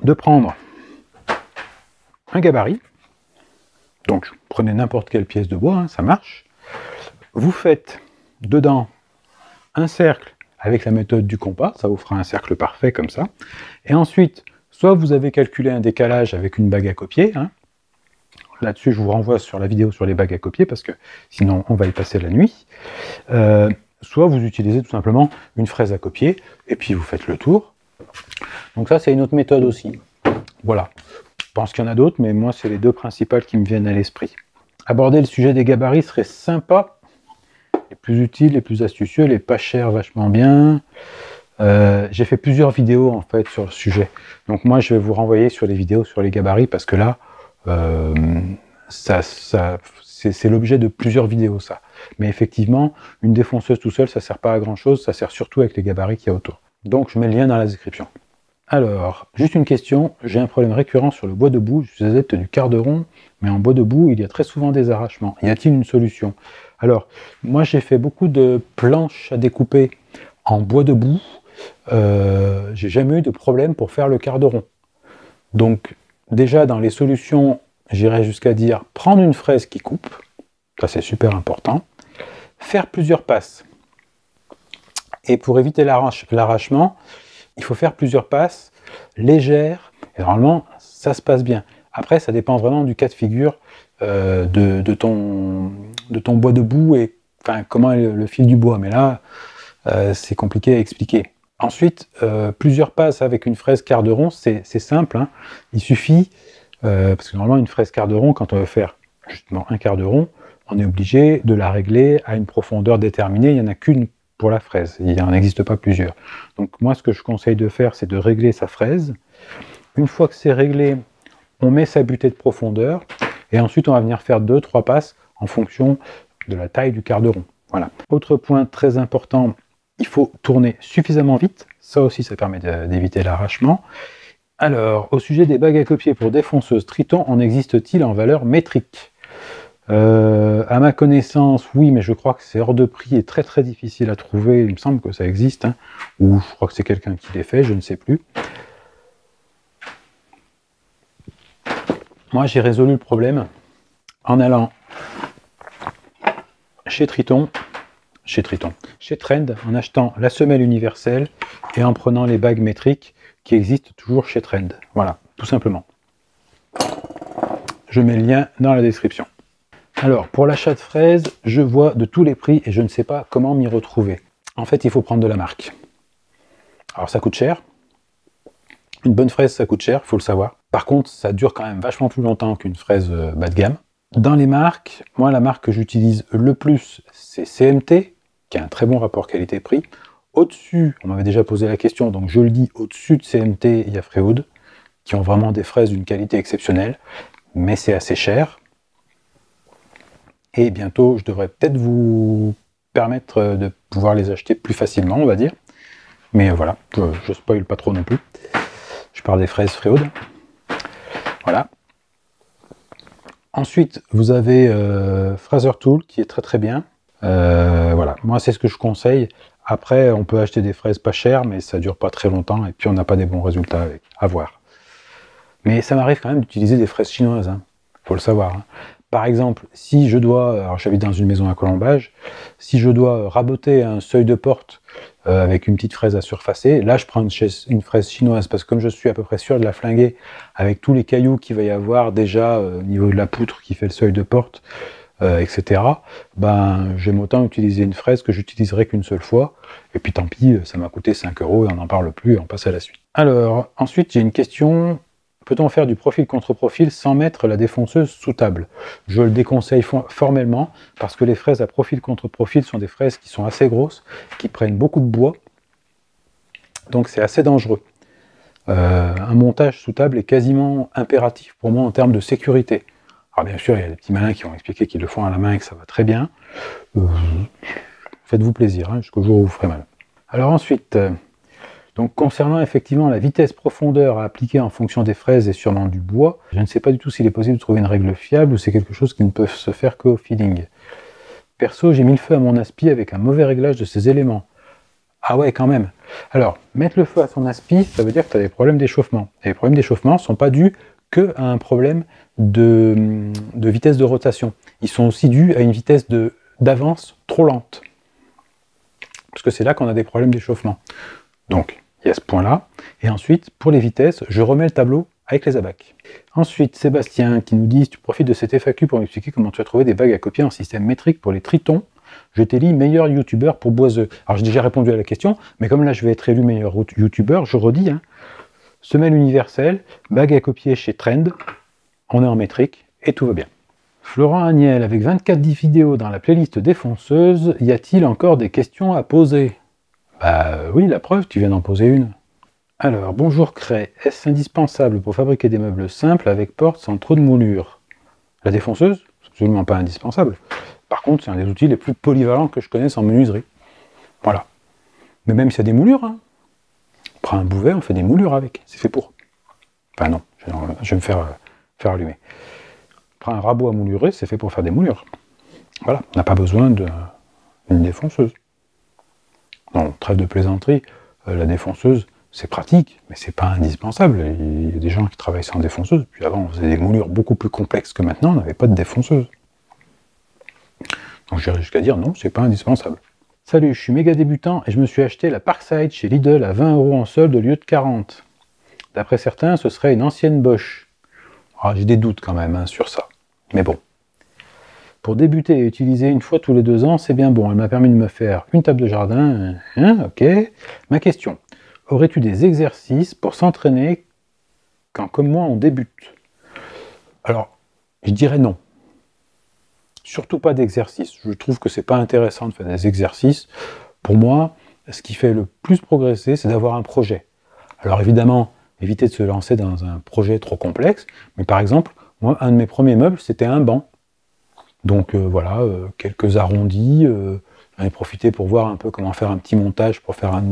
de prendre un gabarit. Donc, prenez n'importe quelle pièce de bois, hein, ça marche. Vous faites dedans un cercle avec la méthode du compas, ça vous fera un cercle parfait comme ça. Et ensuite, soit vous avez calculé un décalage avec une bague à copier, hein. Là-dessus, je vous renvoie sur la vidéo sur les bagues à copier, parce que sinon, on va y passer la nuit. Soit vous utilisez tout simplement une fraise à copier, et puis vous faites le tour. Donc ça, c'est une autre méthode aussi. Voilà. Je pense qu'il y en a d'autres, mais moi, c'est les deux principales qui me viennent à l'esprit. Aborder le sujet des gabarits serait sympa. Les plus utiles, les plus astucieux, les pas chers, vachement bien. J'ai fait plusieurs vidéos, en fait, sur le sujet. Donc moi, je vais vous renvoyer sur les vidéos sur les gabarits, parce que là, c'est l'objet de plusieurs vidéos, ça. Mais effectivement, une défonceuse tout seul, ça sert pas à grand chose, ça sert surtout avec les gabarits qu'il y a autour. Donc je mets le lien dans la description. Alors, juste une question, j'ai un problème récurrent sur le bois debout, je suis adepte du quart de rond, mais en bois debout, il y a très souvent des arrachements. Y a-t-il une solution? Alors, moi j'ai fait beaucoup de planches à découper en bois debout, j'ai jamais eu de problème pour faire le quart de rond. Donc, déjà, dans les solutions, j'irais jusqu'à dire prendre une fraise qui coupe, ça c'est super important, faire plusieurs passes. Et pour éviter l'arrachement, il faut faire plusieurs passes légères, et normalement, ça se passe bien. Après, ça dépend vraiment du cas de figure de ton bois debout et enfin, comment est le fil du bois. Mais là, c'est compliqué à expliquer. Ensuite, plusieurs passes avec une fraise quart de rond, c'est simple, hein. Il suffit, parce que normalement une fraise quart de rond, quand on veut faire justement un quart de rond, on est obligé de la régler à une profondeur déterminée, il n'y en a qu'une pour la fraise, il n'en existe pas plusieurs. Donc moi ce que je conseille de faire, c'est de régler sa fraise. Une fois que c'est réglé, on met sa butée de profondeur, et ensuite on va venir faire 2-3 passes en fonction de la taille du quart de rond. Voilà. Autre point très important, il faut tourner suffisamment vite, ça aussi ça permet d'éviter l'arrachement. Alors, au sujet des bagues à copier pour défonceuse Triton, en existe-t-il en valeur métrique? À ma connaissance, oui, mais je crois que c'est hors de prix et très très difficile à trouver, il me semble que ça existe, hein. Ou je crois que c'est quelqu'un qui les fait, je ne sais plus. Moi j'ai résolu le problème en allant chez Trend, en achetant la semelle universelle et en prenant les bagues métriques qui existent toujours chez Trend. Voilà, tout simplement. Je mets le lien dans la description. Alors, pour l'achat de fraises, je vois de tous les prix et je ne sais pas comment m'y retrouver. En fait, il faut prendre de la marque. Alors, ça coûte cher. Une bonne fraise, ça coûte cher, il faut le savoir. Par contre, ça dure quand même vachement plus longtemps qu'une fraise bas de gamme. Dans les marques, moi, la marque que j'utilise le plus, c'est CMT, qui a un très bon rapport qualité-prix. Au-dessus, on m'avait déjà posé la question, donc je le dis, au-dessus de CMT, il y a Freewood, qui ont vraiment des fraises d'une qualité exceptionnelle, mais c'est assez cher. Et bientôt, je devrais peut-être vous permettre de pouvoir les acheter plus facilement, on va dire. Mais voilà, je spoil pas trop non plus. Je parle des fraises Freewood. Voilà. Ensuite, vous avez Fraser Tool, qui est très très bien. Voilà, moi c'est ce que je conseille. Après, on peut acheter des fraises pas chères, mais ça dure pas très longtemps, et puis on n'a pas des bons résultats avec. À voir. Mais ça m'arrive quand même d'utiliser des fraises chinoises, hein. Faut le savoir, hein. Par exemple, si je dois, alors j'habite dans une maison à colombage, si je dois raboter un seuil de porte avec une petite fraise à surfacer, là je prends une fraise chinoise, parce que comme je suis à peu près sûr de la flinguer, avec tous les cailloux qu'il va y avoir déjà au niveau de la poutre qui fait le seuil de porte, etc., ben j'aime autant utiliser une fraise que j'utiliserai qu'une seule fois, et puis tant pis, ça m'a coûté 5 € et on n'en parle plus, et on passe à la suite. Alors, ensuite j'ai une question. Peut-on faire du profil contre profil sans mettre la défonceuse sous table? Je le déconseille formellement, parce que les fraises à profil contre profil sont des fraises qui sont assez grosses, qui prennent beaucoup de bois, donc c'est assez dangereux. Un montage sous table est quasiment impératif pour moi en termes de sécurité. Alors bien sûr, il y a des petits malins qui ont expliqué qu'ils le font à la main et que ça va très bien. Faites-vous plaisir, hein, jusqu'au jour où vous ferez mal. Alors ensuite... Donc concernant effectivement la vitesse profondeur à appliquer en fonction des fraises et sûrement du bois, je ne sais pas du tout s'il est possible de trouver une règle fiable ou c'est quelque chose qui ne peut se faire qu'au feeling. Perso, j'ai mis le feu à mon aspi avec un mauvais réglage de ces éléments. Ah ouais, quand même. Alors, mettre le feu à son aspi, ça veut dire que tu as des problèmes d'échauffement. Et les problèmes d'échauffement ne sont pas dus qu'à un problème de vitesse de rotation. Ils sont aussi dus à une vitesse d'avance trop lente. Parce que c'est là qu'on a des problèmes d'échauffement. Donc, il y a ce point-là. Et ensuite, pour les vitesses, je remets le tableau avec les abacs. Ensuite, Sébastien qui nous dit « Tu profites de cette FAQ pour m'expliquer comment tu as trouvé des vagues à copier en système métrique pour les tritons. Je t'élis meilleur youtubeur pour Boiseux. » Alors, j'ai déjà répondu à la question, mais comme là, je vais être élu meilleur youtubeur, je redis, hein, semelle universelle, bague à copier chez Trend, on est en métrique, et tout va bien. Florent Agnel, avec 24 vidéos dans la playlist défonceuse, y a-t-il encore des questions à poser? Bah oui, la preuve, tu viens d'en poser une. Alors, bonjour Cray, est-ce indispensable pour fabriquer des meubles simples avec porte sans trop de moulure? La défonceuse, c'est absolument pas indispensable. Par contre, c'est un des outils les plus polyvalents que je connaisse en menuiserie. Voilà. Mais même s'il y a des moulures, hein. On prend un bouvet, on fait des moulures avec, c'est fait pour. Enfin non, je vais me faire allumer. On prend un rabot à moulurer, c'est fait pour faire des moulures. Voilà, on n'a pas besoin d'une défonceuse. Non, trêve de plaisanterie, la défonceuse, c'est pratique, mais c'est pas indispensable. Il y a des gens qui travaillent sans défonceuse, puis avant on faisait des moulures beaucoup plus complexes que maintenant, on n'avait pas de défonceuse. Donc j'irais jusqu'à dire non, c'est pas indispensable. Salut, je suis méga débutant et je me suis acheté la Parkside chez Lidl à 20 € en solde au lieu de 40. D'après certains, ce serait une ancienne Bosch. Ah, j'ai des doutes quand même hein, sur ça, mais bon. Pour débuter et utiliser une fois tous les 2 ans, c'est bien bon. Elle m'a permis de me faire une table de jardin, hein, ok. Ma question, aurais-tu des exercices pour s'entraîner quand, comme moi, on débute? Alors, je dirais non. Surtout pas d'exercices. Je trouve que c'est pas intéressant de faire des exercices. Pour moi, ce qui fait le plus progresser, c'est d'avoir un projet. Alors évidemment, éviter de se lancer dans un projet trop complexe, mais par exemple, moi, un de mes premiers meubles, c'était un banc. Donc voilà, quelques arrondis, j'en ai profité pour voir un peu comment faire un petit montage pour faire un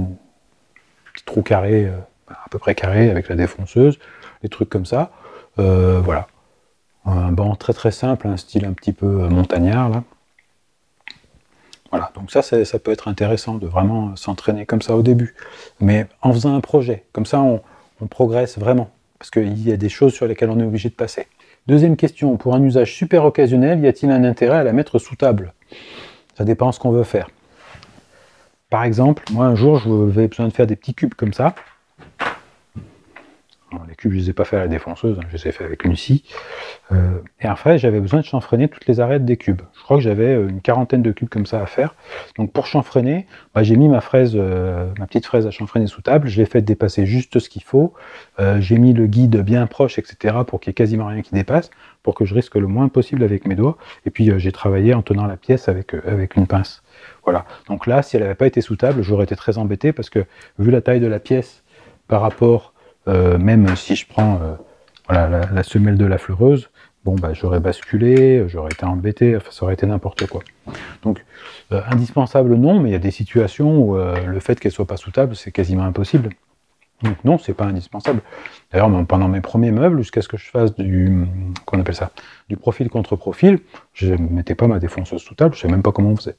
petit trou carré, à peu près carré, avec la défonceuse, des trucs comme ça. Voilà. Un banc très très simple, un style un petit peu montagnard, là. Voilà, donc ça peut être intéressant de vraiment s'entraîner comme ça au début. Mais en faisant un projet, comme ça on progresse vraiment, parce qu'il y a des choses sur lesquelles on est obligé de passer. Deuxième question, pour un usage super occasionnel, y a-t-il un intérêt à la mettre sous table? Ça dépend ce qu'on veut faire. Par exemple, moi un jour, j'avais besoin de faire des petits cubes comme ça. Alors, les cubes, je ne les ai pas fait à la défonceuse, hein, je les ai fait avec une scie. Et après, j'avais besoin de chanfreiner toutes les arêtes des cubes. Je crois que j'avais une quarantaine de cubes comme ça à faire. Donc pour chanfreiner, bah, j'ai mis ma petite fraise à chanfreiner sous table, je l'ai fait dépasser juste ce qu'il faut. J'ai mis le guide bien proche, etc. pour qu'il n'y ait quasiment rien qui dépasse, pour que je risque le moins possible avec mes doigts. Et puis j'ai travaillé en tenant la pièce avec une pince. Voilà. Donc là, si elle n'avait pas été sous table, j'aurais été très embêté parce que vu la taille de la pièce par rapport, même si je prends voilà, la semelle de la fleureuse, bon bah j'aurais basculé, j'aurais été embêté, enfin ça aurait été n'importe quoi. Donc indispensable non, mais il y a des situations où le fait qu'elle soit pas sous table, c'est quasiment impossible. Donc non, c'est pas indispensable. D'ailleurs, pendant mes premiers meubles, jusqu'à ce que je fasse qu'on appelle ça, du profil contre profil, je ne mettais pas ma défonceuse sous table, je ne sais même pas comment on faisait.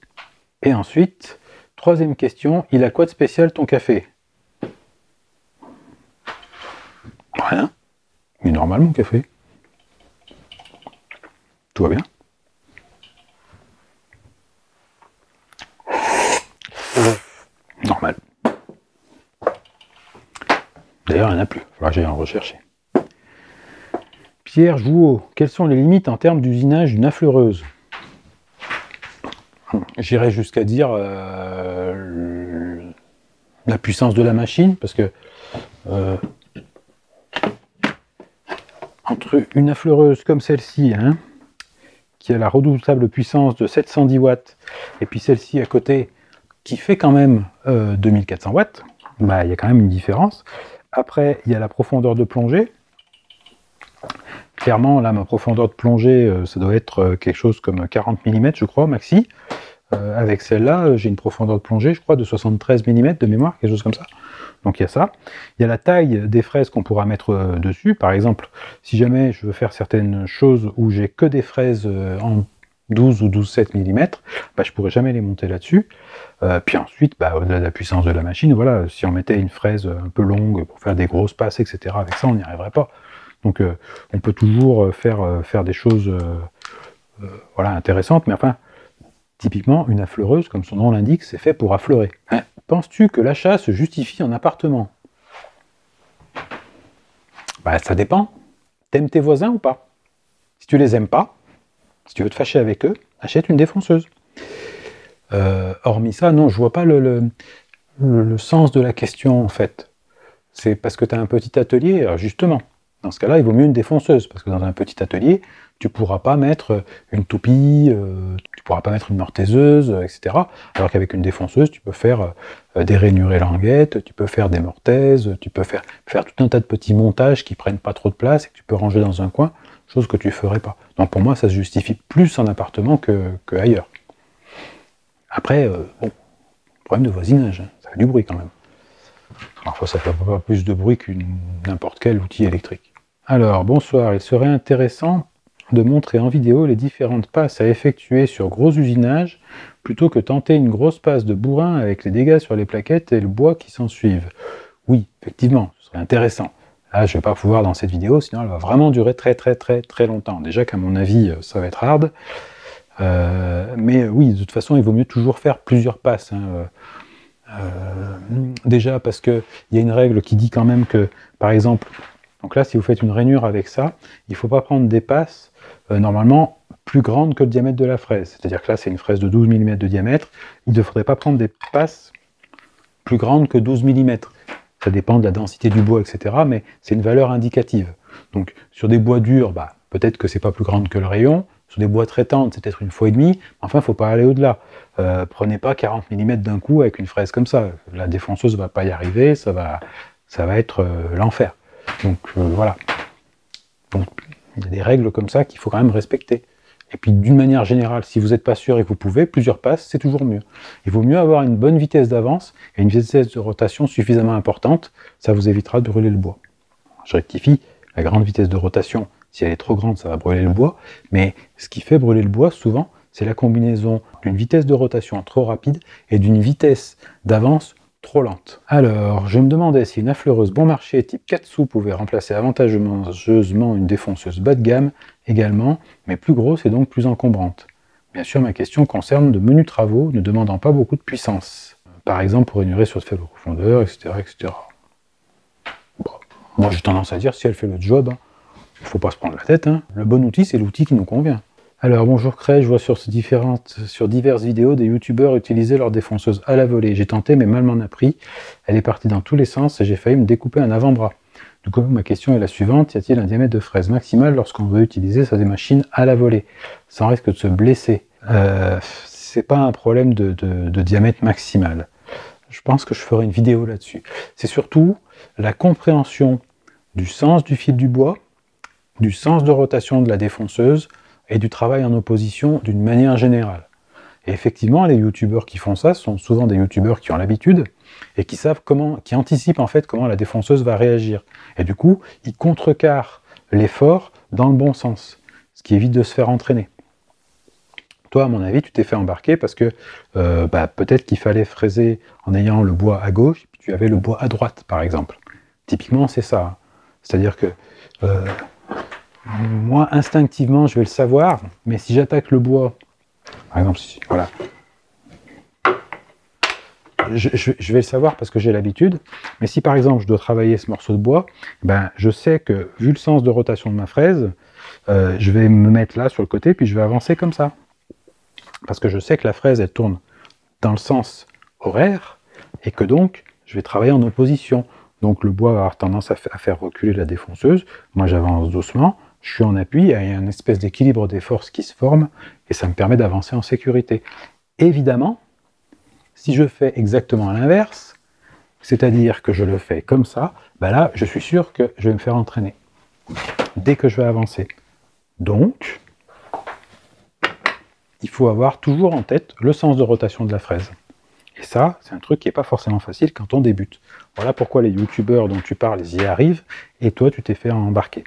Et ensuite, troisième question, il a quoi de spécial ton café? Rien. Il est normal mon café. Tout va bien. Normal. D'ailleurs, il n'y en a plus. Il faudra que j'aille en rechercher. Pierre Jouot, quelles sont les limites en termes d'usinage d'une affleureuse? J'irais jusqu'à dire la puissance de la machine, parce que entre une affleureuse comme celle-ci, hein, qui a la redoutable puissance de 710 watts, et puis celle-ci à côté, qui fait quand même 2400 watts, bah, il y a quand même une différence. Après, il y a la profondeur de plongée. Clairement, là, ma profondeur de plongée, ça doit être quelque chose comme 40 mm, je crois, maxi. Avec celle-là, j'ai une profondeur de plongée, je crois, de 73 mm de mémoire, quelque chose comme ça. Donc il y a ça. Il y a la taille des fraises qu'on pourra mettre dessus. Par exemple, si jamais je veux faire certaines choses où j'ai que des fraises 12 ou 12,7 mm, bah, je pourrais jamais les monter là-dessus. Puis ensuite, bah, au-delà de la puissance de la machine, voilà, si on mettait une fraise un peu longue pour faire des grosses passes, etc., avec ça, on n'y arriverait pas. Donc on peut toujours faire des choses voilà, intéressantes, mais enfin, typiquement, une affleureuse, comme son nom l'indique, c'est fait pour affleurer. Hein, penses-tu que l'achat se justifie en appartement? Bah, ça dépend. T'aimes tes voisins ou pas? Si tu les aimes pas, si tu veux te fâcher avec eux, achète une défonceuse. Hormis ça, non, je vois pas le sens de la question, en fait. C'est parce que tu as un petit atelier, alors justement. Dans ce cas-là, il vaut mieux une défonceuse, parce que dans un petit atelier, tu ne pourras pas mettre une toupie, tu ne pourras pas mettre une mortaiseuse, etc. Alors qu'avec une défonceuse, tu peux faire des rainures et languettes, tu peux faire des mortaises, tu peux faire tout un tas de petits montages qui ne prennent pas trop de place et que tu peux ranger dans un coin, chose que tu ne ferais pas. Donc pour moi, ça se justifie plus en appartement que ailleurs. Après, bon, problème de voisinage, hein, ça fait du bruit quand même. Parfois, ça fait pas plus de bruit qu'une n'importe quel outil électrique. Alors, bonsoir, il serait intéressant de montrer en vidéo les différentes passes à effectuer sur gros usinage, plutôt que tenter une grosse passe de bourrin avec les dégâts sur les plaquettes et le bois qui s'en suivent. Oui, effectivement, ce serait intéressant. Là, je ne vais pas pouvoir dans cette vidéo, sinon elle va vraiment durer très longtemps. Déjà qu'à mon avis, ça va être hard. Mais oui, de toute façon, il vaut mieux toujours faire plusieurs passes. Hein. Déjà parce qu'il y a une règle qui dit quand même que, par exemple, donc là, si vous faites une rainure avec ça, il ne faut pas prendre des passes normalement plus grandes que le diamètre de la fraise. C'est-à-dire que là, c'est une fraise de 12 mm de diamètre. Il ne faudrait pas prendre des passes plus grandes que 12 mm. Ça dépend de la densité du bois, etc. Mais c'est une valeur indicative. Donc sur des bois durs, bah, peut-être que c'est pas plus grande que le rayon. Sur des bois très tendres, c'est peut-être une fois et demie. Enfin, il ne faut pas aller au-delà. Prenez pas 40 mm d'un coup avec une fraise comme ça. La défonceuse ne va pas y arriver, ça va être l'enfer. Donc voilà. Donc il y a des règles comme ça qu'il faut quand même respecter. Et puis d'une manière générale, si vous n'êtes pas sûr et que vous pouvez, plusieurs passes, c'est toujours mieux. Il vaut mieux avoir une bonne vitesse d'avance et une vitesse de rotation suffisamment importante, ça vous évitera de brûler le bois. Je rectifie, la grande vitesse de rotation, si elle est trop grande, ça va brûler le bois, mais ce qui fait brûler le bois, souvent, c'est la combinaison d'une vitesse de rotation trop rapide et d'une vitesse d'avance trop lente. Alors, je me demandais si une affleureuse bon marché type Katsu pouvait remplacer avantageusement une défonceuse bas de gamme également, mais plus grosse et donc plus encombrante. Bien sûr, ma question concerne de menus travaux ne demandant pas beaucoup de puissance. Par exemple, pour rainurer sur de faibles profondeurs, etc. etc. Bon, moi, j'ai tendance à dire, si elle fait le job, il ne faut pas se prendre la tête. Hein. Le bon outil, c'est l'outil qui nous convient. Alors bonjour Cray, je vois sur diverses vidéos des youtubeurs utiliser leur défonceuse à la volée. J'ai tenté mais mal m'en a pris. Elle est partie dans tous les sens et j'ai failli me découper un avant-bras. Du coup ma question est la suivante, y a-t-il un diamètre de fraise maximal lorsqu'on veut utiliser sa machine à la volée, sans risque de se blesser? C'est pas un problème de diamètre maximal. Je pense que je ferai une vidéo là-dessus. C'est surtout la compréhension du sens du fil du bois, du sens de rotation de la défonceuse, et du travail en opposition d'une manière générale. Et effectivement, les youtubeurs qui font ça sont souvent des youtubeurs qui ont l'habitude et qui savent qui anticipent en fait comment la défonceuse va réagir. Et du coup, ils contrecarrent l'effort dans le bon sens, ce qui évite de se faire entraîner. Toi, à mon avis, tu t'es fait embarquer parce que peut-être qu'il fallait fraiser en ayant le bois à gauche, et puis tu avais le bois à droite, par exemple. Typiquement, c'est ça. C'est-à-dire que moi, instinctivement, je vais le savoir, mais si j'attaque le bois, par exemple, voilà, je vais le savoir parce que j'ai l'habitude, mais si par exemple je dois travailler ce morceau de bois, ben, je sais que, vu le sens de rotation de ma fraise, je vais me mettre là sur le côté, puis je vais avancer comme ça. Parce que je sais que la fraise, elle tourne dans le sens horaire, et que donc, je vais travailler en opposition. Donc le bois va avoir tendance à faire reculer la défonceuse, moi j'avance doucement, je suis en appui, il y a une espèce d'équilibre des forces qui se forme, et ça me permet d'avancer en sécurité. Évidemment, si je fais exactement l'inverse, c'est-à-dire que je le fais comme ça, ben là, je suis sûr que je vais me faire entraîner, dès que je vais avancer. Donc, il faut avoir toujours en tête le sens de rotation de la fraise. Et ça, c'est un truc qui n'est pas forcément facile quand on débute. Voilà pourquoi les youtubeurs dont tu parles, ils y arrivent, et toi, tu t'es fait embarquer.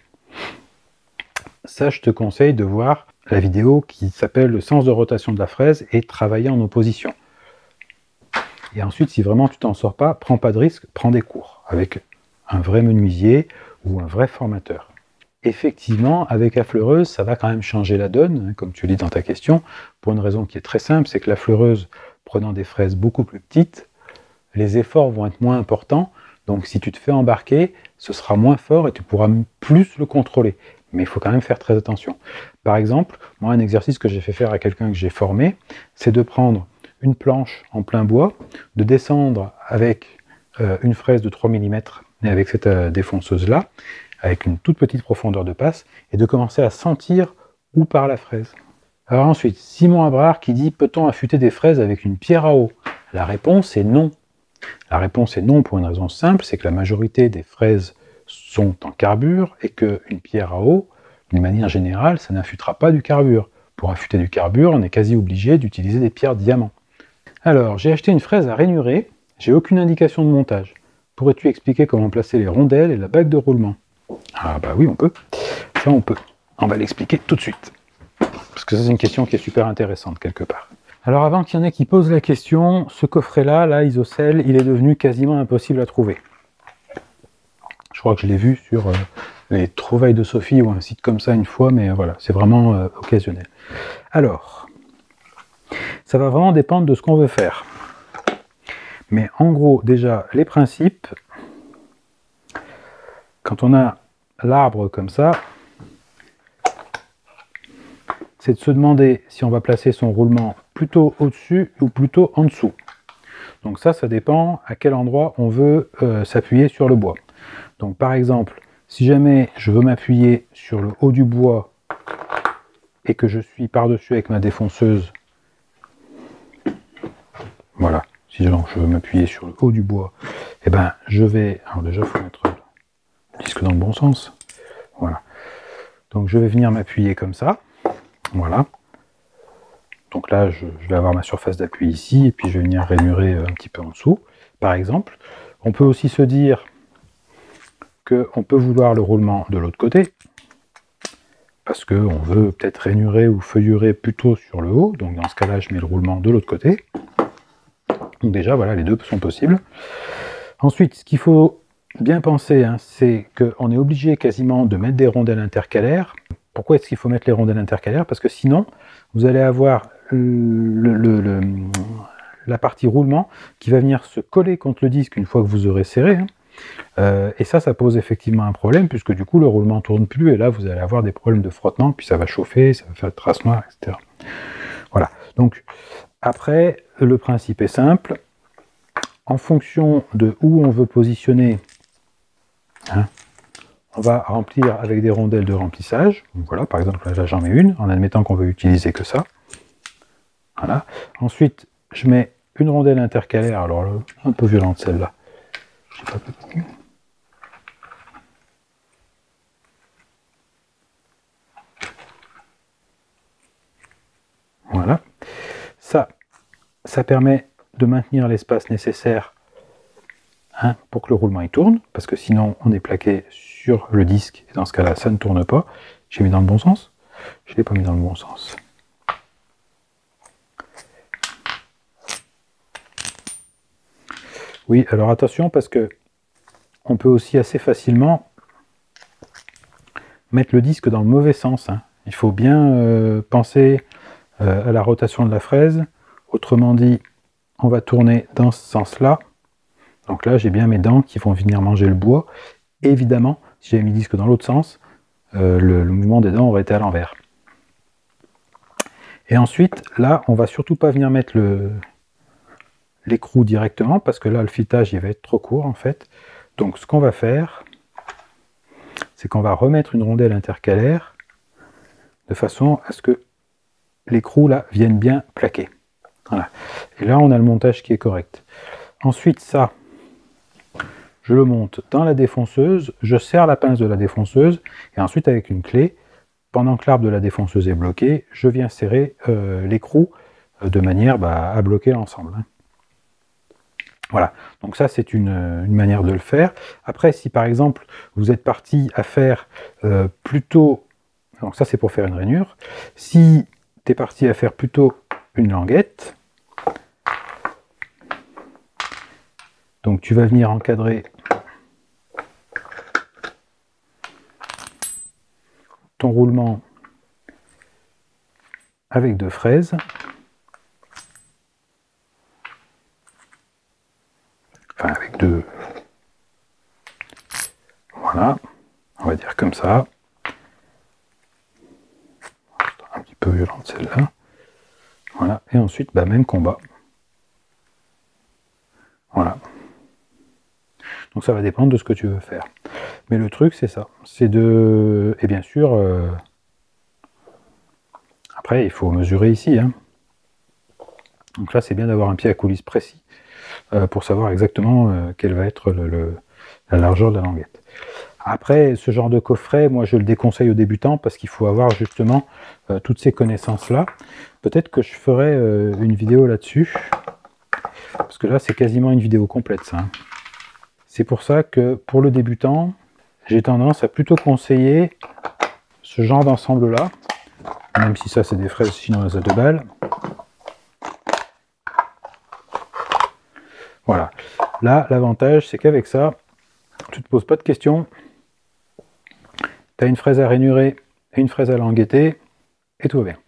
Ça, je te conseille de voir la vidéo qui s'appelle le sens de rotation de la fraise et travailler en opposition. Et ensuite, si vraiment tu t'en sors pas, prends pas de risque, prends des cours avec un vrai menuisier ou un vrai formateur. Effectivement, avec la fleureuse, ça va quand même changer la donne, hein, comme tu lis dans ta question, pour une raison qui est très simple, c'est que la fleureuse, prenant des fraises beaucoup plus petites, les efforts vont être moins importants, donc si tu te fais embarquer, ce sera moins fort et tu pourras plus le contrôler. Mais il faut quand même faire très attention. Par exemple, moi, un exercice que j'ai fait faire à quelqu'un que j'ai formé, c'est de prendre une planche en plein bois, de descendre avec une fraise de 3 mm et avec cette défonceuse-là, avec une toute petite profondeur de passe, et de commencer à sentir où part la fraise. Alors ensuite, Simon Abrard qui dit « Peut-on affûter des fraises avec une pierre à eau ?» La réponse est non. La réponse est non pour une raison simple, c'est que la majorité des fraises sont en carbure et qu'une pierre à eau, d'une manière générale, ça n'affûtera pas du carbure. Pour affûter du carbure, on est quasi obligé d'utiliser des pierres diamants. Alors, j'ai acheté une fraise à rainurer, j'ai aucune indication de montage. Pourrais-tu expliquer comment placer les rondelles et la bague de roulement? Ah bah oui, on peut. Ça, on peut. On va l'expliquer tout de suite. Parce que ça, c'est une question qui est super intéressante, quelque part. Alors, avant qu'il y en ait qui posent la question, ce coffret-là, là, Isocell, il est devenu quasiment impossible à trouver. Je crois que je l'ai vu sur les trouvailles de Sophie ou un site comme ça une fois, mais voilà, c'est vraiment occasionnel. Alors, ça va vraiment dépendre de ce qu'on veut faire. Mais en gros, déjà, les principes, quand on a l'arbre comme ça, c'est de se demander si on va placer son roulement plutôt au-dessus ou plutôt en dessous. Donc ça dépend à quel endroit on veut s'appuyer sur le bois. Donc par exemple, si jamais je veux m'appuyer sur le haut du bois et que je suis par-dessus avec ma défonceuse, voilà, si je veux m'appuyer sur le haut du bois, eh ben je vais, alors déjà il faut mettre le disque dans le bon sens, voilà. Donc je vais venir m'appuyer comme ça, voilà. Donc là je vais avoir ma surface d'appui ici, et puis je vais venir rainurer un petit peu en dessous, par exemple. On peut aussi se dire qu'on peut vouloir le roulement de l'autre côté, parce qu'on veut peut-être rainurer ou feuillurer plutôt sur le haut, donc dans ce cas-là, je mets le roulement de l'autre côté. Donc déjà, voilà, les deux sont possibles. Ensuite, ce qu'il faut bien penser, hein, c'est qu'on est obligé quasiment de mettre des rondelles intercalaires. Pourquoi est-ce qu'il faut mettre les rondelles intercalaires? Parce que sinon, vous allez avoir la partie roulement qui va venir se coller contre le disque une fois que vous aurez serré, hein. Et ça pose effectivement un problème, puisque du coup le roulement ne tourne plus, et là vous allez avoir des problèmes de frottement, puis ça va chauffer, ça va faire de traces noires, etc. Voilà, donc après, le principe est simple. En fonction de où on veut positionner, hein, on va remplir avec des rondelles de remplissage. Donc voilà, par exemple, là j'en mets une, en admettant qu'on veut utiliser que ça. Voilà. Ensuite, je mets une rondelle intercalaire, alors là, un peu violente celle-là. Voilà. Ça permet de maintenir l'espace nécessaire, hein, pour que le roulement il tourne, parce que sinon on est plaqué sur le disque, et dans ce cas-là, ça ne tourne pas. J'ai mis dans le bon sens? Je ne l'ai pas mis dans le bon sens. Oui, alors attention, parce que on peut aussi assez facilement mettre le disque dans le mauvais sens, hein. Il faut bien penser à la rotation de la fraise. Autrement dit, on va tourner dans ce sens-là. Donc là, j'ai bien mes dents qui vont venir manger le bois. Et évidemment, si j'avais mis le disque dans l'autre sens, le mouvement des dents aurait été à l'envers. Et ensuite, là, on va surtout pas venir mettre l'écrou directement, parce que là, le filetage, il va être trop court, en fait. Donc, ce qu'on va faire, c'est qu'on va remettre une rondelle intercalaire de façon à ce que l'écrou, là, vienne bien plaquer. Voilà. Et là, on a le montage qui est correct. Ensuite, ça, je le monte dans la défonceuse, je serre la pince de la défonceuse, et ensuite, avec une clé, pendant que l'arbre de la défonceuse est bloqué, je viens serrer l'écrou de manière à bloquer l'ensemble, hein. Voilà, donc ça c'est une manière de le faire. Après, si par exemple vous êtes parti à faire plutôt Donc ça, c'est pour faire une rainure. Si tu es parti à faire plutôt une languette, donc tu vas venir encadrer ton roulement avec 2 fraises. Enfin, avec 2... Voilà, on va dire comme ça. Un petit peu violente celle-là. Voilà, et ensuite, bah, même combat. Voilà. Donc ça va dépendre de ce que tu veux faire. Mais le truc, c'est ça. C'est de... Et bien sûr, après, il faut mesurer ici. Hein. Donc là, c'est bien d'avoir un pied à coulisse précis pour savoir exactement quelle va être la largeur de la languette. Après, ce genre de coffret, moi, je le déconseille aux débutants parce qu'il faut avoir justement toutes ces connaissances-là. Peut-être que je ferai une vidéo là-dessus. Parce que là, c'est quasiment une vidéo complète, ça. Hein. C'est pour ça que, pour le débutant, j'ai tendance à plutôt conseiller ce genre d'ensemble-là. Même si ça, c'est des fraises chinoises à 2 balles. Voilà. Là, l'avantage, c'est qu'avec ça, tu ne te poses pas de questions. Tu as une fraise à rainurer et une fraise à languetter, et tout va bien.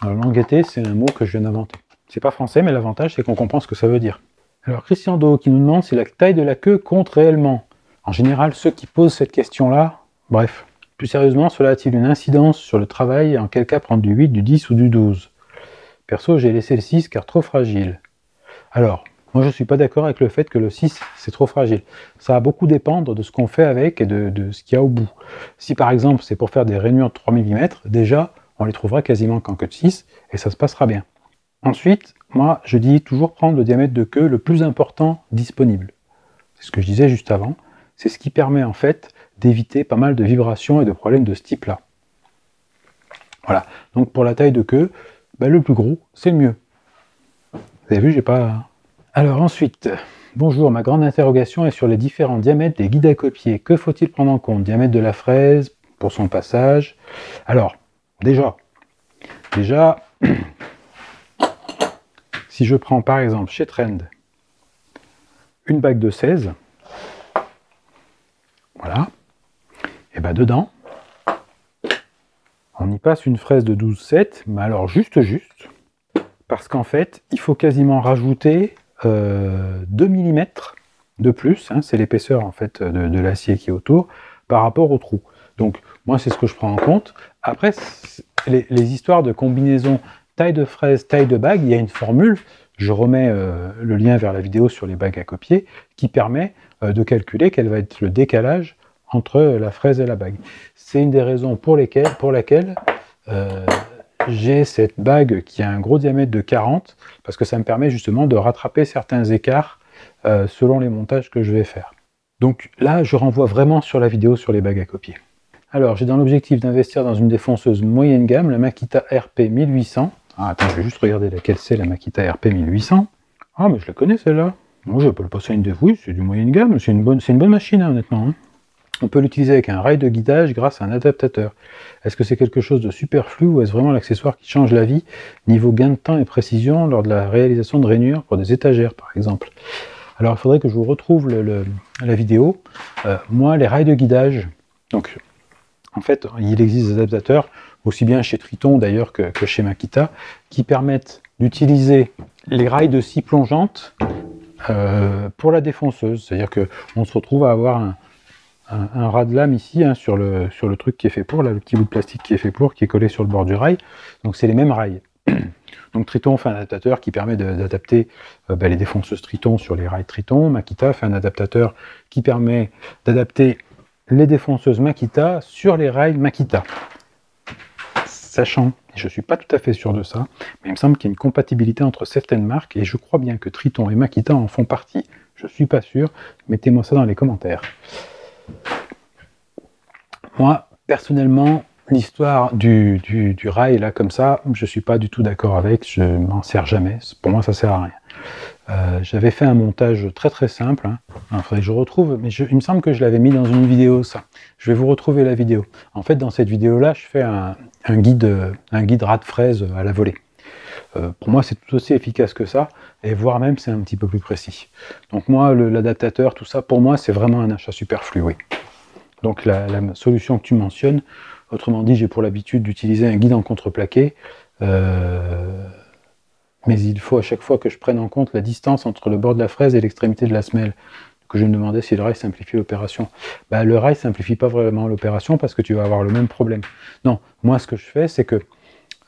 Alors, languetter, c'est un mot que je viens d'inventer. C'est pas français, mais l'avantage, c'est qu'on comprend ce que ça veut dire. Alors, Christian Do qui nous demande si la taille de la queue compte réellement. En général, ceux qui posent cette question-là, bref. Plus sérieusement, cela a-t-il une incidence sur le travail et en quel cas prendre du 8, du 10 ou du 12? Perso, j'ai laissé le 6 car trop fragile. Alors, moi je ne suis pas d'accord avec le fait que le 6 c'est trop fragile. Ça va beaucoup dépendre de ce qu'on fait avec et de ce qu'il y a au bout. Si par exemple c'est pour faire des rainures de 3 mm, déjà on les trouvera quasiment qu'en queue de 6 et ça se passera bien. Ensuite, moi je dis toujours prendre le diamètre de queue le plus important disponible. C'est ce que je disais juste avant. C'est ce qui permet en fait d'éviter pas mal de vibrations et de problèmes de ce type-là. Voilà. Donc pour la taille de queue, ben, le plus gros, c'est le mieux. Vous avez vu, j'ai pas... Alors ensuite, bonjour, ma grande interrogation est sur les différents diamètres des guides à copier. Que faut-il prendre en compte? Diamètre de la fraise pour son passage. Alors, déjà, si je prends par exemple chez Trend une bague de 16, voilà, et ben dedans, on y passe une fraise de 12,7, mais alors juste, parce qu'en fait, il faut quasiment rajouter 2 mm de plus, hein, c'est l'épaisseur en fait de l'acier qui est autour, par rapport au trou. Donc moi c'est ce que je prends en compte. Après, les histoires de combinaison taille de fraise, taille de bague, il y a une formule, je remets le lien vers la vidéo sur les bagues à copier, qui permet de calculer quel va être le décalage entre la fraise et la bague. C'est une des raisons pour laquelle j'ai cette bague qui a un gros diamètre de 40, parce que ça me permet justement de rattraper certains écarts selon les montages que je vais faire. Donc là, je renvoie vraiment sur la vidéo sur les bagues à copier. Alors, j'ai dans l'objectif d'investir dans une défonceuse moyenne gamme, la Makita RP 1800. Ah, attends, je vais juste regarder laquelle c'est, la Makita RP 1800. Ah, mais je la connais celle-là. Moi, je peux le passer à une défonceuse, c'est du moyenne gamme, c'est une bonne machine, hein, honnêtement. Hein. On peut l'utiliser avec un rail de guidage grâce à un adaptateur. Est-ce que c'est quelque chose de superflu ou est-ce vraiment l'accessoire qui change la vie niveau gain de temps et précision lors de la réalisation de rainures pour des étagères par exemple? Alors il faudrait que je vous retrouve la vidéo. Moi les rails de guidage, donc en fait il existe des adaptateurs, aussi bien chez Triton d'ailleurs que chez Makita, qui permettent d'utiliser les rails de scie plongeante pour la défonceuse. C'est-à-dire qu'on se retrouve à avoir un ras de lame ici, hein, sur le truc qui est fait pour, là, le petit bout de plastique qui est fait pour, qui est collé sur le bord du rail. Donc c'est les mêmes rails. Donc Triton fait un adaptateur qui permet d'adapter les défonceuses Triton sur les rails Triton. Makita fait un adaptateur qui permet d'adapter les défonceuses Makita sur les rails Makita. Sachant, et je ne suis pas tout à fait sûr de ça, mais il me semble qu'il y a une compatibilité entre certaines marques, et je crois bien que Triton et Makita en font partie. Je ne suis pas sûr, mettez-moi ça dans les commentaires. Moi, personnellement, l'histoire du rail, là, comme ça, je ne suis pas du tout d'accord avec, je m'en sers jamais. Pour moi, ça ne sert à J'avais fait un montage très très simple. Hein. Il faudrait que je retrouve, mais il me semble que je l'avais mis dans une vidéo, ça. Je vais vous retrouver la vidéo. En fait, dans cette vidéo-là, je fais un guide ras de fraise à la volée. Pour moi, c'est tout aussi efficace que ça, et voire même c'est un petit peu plus précis. Donc moi, l'adaptateur, tout ça, pour moi, c'est vraiment un achat superflu, oui. Donc la solution que tu mentionnes, autrement dit, j'ai pour l'habitude d'utiliser un guide en contreplaqué, mais il faut à chaque fois que je prenne en compte la distance entre le bord de la fraise et l'extrémité de la semelle. Que je me demandais si le rail simplifie l'opération. Bah, le rail simplifie pas vraiment l'opération parce que tu vas avoir le même problème. Non, moi ce que je fais, c'est que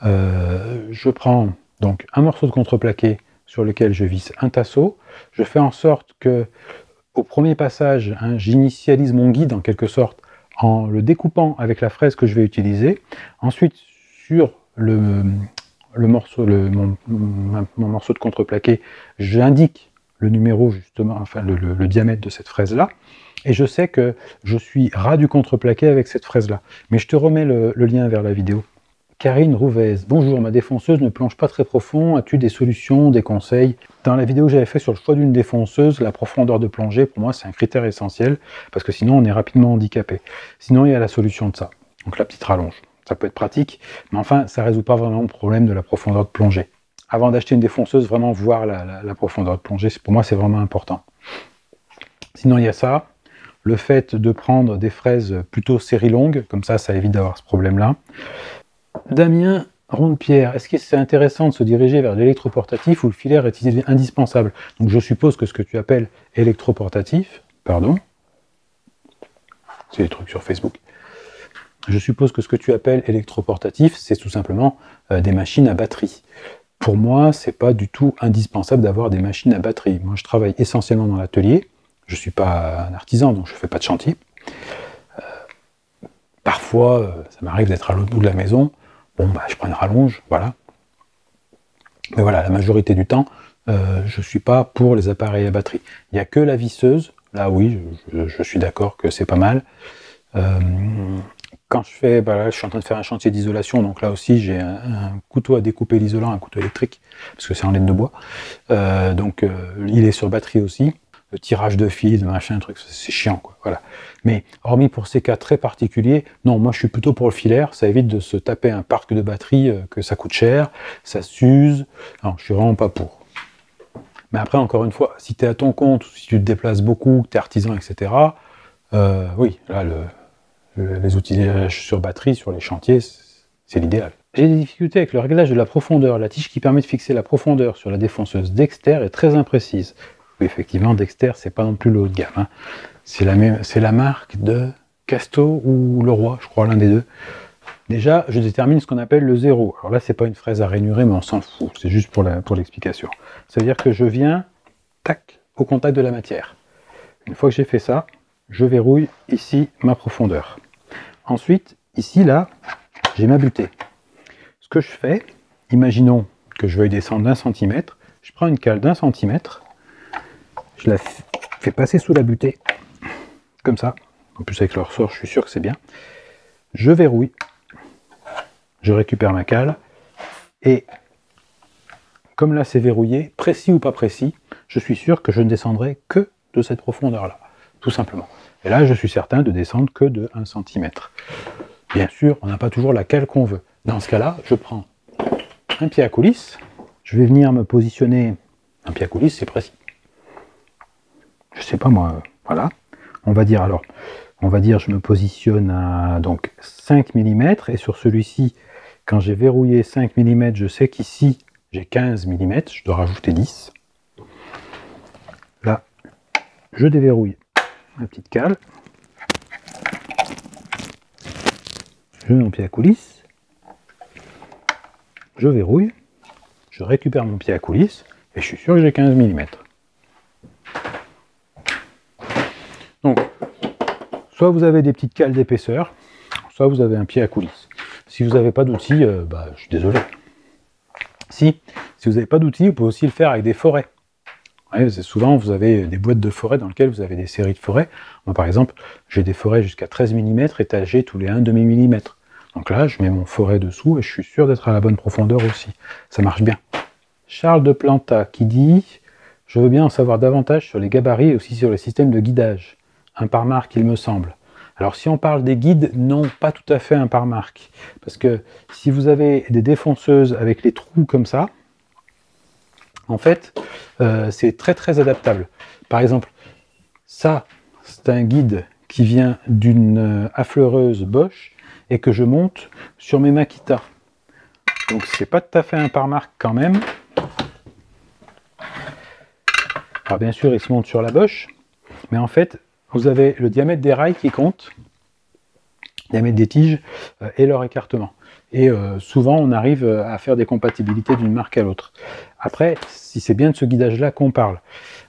je prends donc un morceau de contreplaqué sur lequel je visse un tasseau. Je fais en sorte que au premier passage, hein, j'initialise mon guide en quelque sorte en le découpant avec la fraise que je vais utiliser. Ensuite, sur mon morceau de contreplaqué, j'indique le numéro justement, enfin le diamètre de cette fraise là, et je sais que je suis ras du contreplaqué avec cette fraise là. Mais je te remets le lien vers la vidéo. Karine Rouvez, bonjour, ma défonceuse ne plonge pas très profond, as-tu des solutions, des conseils? Dans la vidéo que j'avais fait sur le choix d'une défonceuse, la profondeur de plongée, pour moi c'est un critère essentiel, parce que sinon on est rapidement handicapé. Sinon il y a la solution de ça, donc la petite rallonge. Ça peut être pratique, mais enfin ça ne résout pas vraiment le problème de la profondeur de plongée. Avant d'acheter une défonceuse, vraiment voir la profondeur de plongée, pour moi c'est vraiment important. Sinon il y a ça, le fait de prendre des fraises plutôt série longue, comme ça évite d'avoir ce problème-là. Damien Ronde-Pierre, est-ce que c'est intéressant de se diriger vers l'électroportatif ou le filaire est indispensable? Donc je suppose que ce que tu appelles électroportatif, pardon, c'est des trucs sur Facebook. Je suppose que ce que tu appelles électroportatif, c'est tout simplement des machines à batterie. Pour moi, c'est pas du tout indispensable d'avoir des machines à batterie. Moi, je travaille essentiellement dans l'atelier. Je suis pas un artisan, donc je fais pas de chantier. Parfois, ça m'arrive d'être à l'autre bout de la maison. Bon, bah, je prends une rallonge, voilà. Mais voilà, la majorité du temps, je ne suis pas pour les appareils à batterie. Il n'y a que la visseuse, là oui, je suis d'accord que c'est pas mal. Quand je fais, bah là, je suis en train de faire un chantier d'isolation, donc là aussi j'ai un couteau à découper l'isolant, un couteau électrique, parce que c'est en laine de bois. Il est sur batterie aussi. Le tirage de fil, machin, truc, c'est chiant, quoi. Voilà. Mais hormis pour ces cas très particuliers, non, moi je suis plutôt pour le filaire, ça évite de se taper un parc de batterie, que ça coûte cher, ça s'use, non, je suis vraiment pas pour. Mais après, encore une fois, si tu es à ton compte, si tu te déplaces beaucoup, que tu es artisan, etc., oui, là, les outillages sur batterie, sur les chantiers, c'est l'idéal. J'ai des difficultés avec le réglage de la profondeur. La tige qui permet de fixer la profondeur sur la défonceuse Dexter est très imprécise. Oui, effectivement, Dexter, c'est pas non plus le haut de gamme. Hein. C'est la marque de Casto ou Leroy, je crois, l'un des deux. Déjà, je détermine ce qu'on appelle le zéro. Alors là, c'est pas une fraise à rainurer, mais on s'en fout. C'est juste pour l'explication. Ça veut dire que je viens, tac, au contact de la matière. Une fois que j'ai fait ça, je verrouille ici ma profondeur. Ensuite, ici, là, j'ai ma butée. Ce que je fais, imaginons que je veuille descendre d'1 centimètre, je prends une cale d'1 centimètre, je la fais passer sous la butée, comme ça. En plus, avec le ressort, je suis sûr que c'est bien. Je verrouille, je récupère ma cale, et comme là c'est verrouillé, précis ou pas précis, je suis sûr que je ne descendrai que de cette profondeur-là, tout simplement. Et là, je suis certain de descendre que de 1 cm. Bien sûr, on n'a pas toujours la cale qu'on veut. Dans ce cas-là, je prends un pied à coulisse, je vais venir me positionner, un pied à coulisse, c'est précis. Je sais pas moi, voilà. On va dire je me positionne à donc 5 mm, et sur celui-ci, quand j'ai verrouillé 5 mm, je sais qu'ici, j'ai 15 mm, je dois rajouter 10. Là, je déverrouille ma petite cale. Je mets mon pied à coulisse. Je verrouille. Je récupère mon pied à coulisse, et je suis sûr que j'ai 15 mm. Donc, soit vous avez des petites cales d'épaisseur, soit vous avez un pied à coulisse. Si vous n'avez pas d'outil, je suis désolé. Si vous n'avez pas d'outils, vous pouvez aussi le faire avec des forêts. Ouais, souvent, vous avez des boîtes de forêt dans lesquelles vous avez des séries de forêts. Moi, par exemple, j'ai des forêts jusqu'à 13 mm étagées tous les 1,5 mm. Donc là, je mets mon forêt dessous et je suis sûr d'être à la bonne profondeur aussi. Ça marche bien. Charles de Planta qui dit Je veux bien en savoir davantage sur les gabarits et aussi sur les systèmes de guidage. Un par marque, il me semble. Alors si on parle des guides, non, pas tout à fait un par marque. Parce que si vous avez des défonceuses avec les trous comme ça, en fait, c'est très très adaptable. Par exemple, ça, c'est un guide qui vient d'une affleureuse Bosch et que je monte sur mes Makita. Donc c'est pas tout à fait un par marque quand même. Alors bien sûr, il se monte sur la Bosch, mais en fait, vous avez le diamètre des rails qui compte, le diamètre des tiges et leur écartement. Et souvent, on arrive à faire des compatibilités d'une marque à l'autre. Après, si c'est bien de ce guidage-là qu'on parle.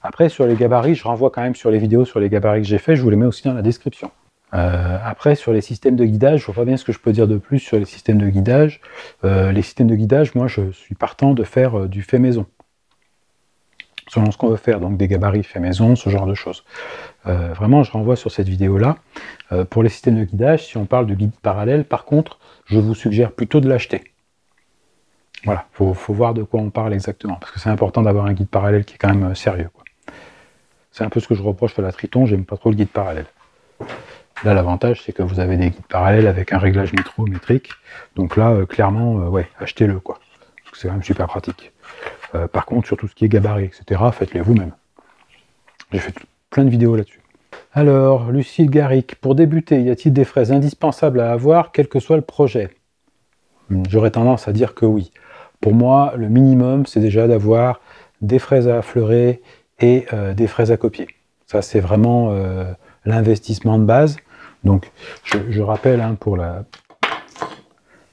Après, sur les gabarits, je renvoie quand même sur les vidéos sur les gabarits que j'ai fait, je vous les mets aussi dans la description. Après, sur les systèmes de guidage, je vois pas bien ce que je peux dire de plus sur les systèmes de guidage. Les systèmes de guidage, moi, je suis partant de faire du fait maison. Selon ce qu'on veut faire, donc des gabarits fait maison, ce genre de choses. Vraiment, je renvoie sur cette vidéo-là. Pour les systèmes de guidage, si on parle de guide parallèle, par contre, je vous suggère plutôt de l'acheter. Voilà, faut voir de quoi on parle exactement, parce que c'est important d'avoir un guide parallèle qui est quand même sérieux, quoi. C'est un peu ce que je reproche à la Triton, j'aime pas trop le guide parallèle. Là, l'avantage, c'est que vous avez des guides parallèles avec un réglage métrique. Donc là, clairement, ouais, achetez-le, quoi. Parce que c'est quand même super pratique. Par contre, sur tout ce qui est gabarit, etc., faites-les vous-même. J'ai fait plein de vidéos là-dessus. Alors, Lucille Garrick, pour débuter, y a-t-il des fraises indispensables à avoir, quel que soit le projet? J'aurais tendance à dire que oui. Pour moi, le minimum, c'est déjà d'avoir des fraises à affleurer et des fraises à copier. Ça, c'est vraiment l'investissement de base. Donc, je rappelle, hein, pour la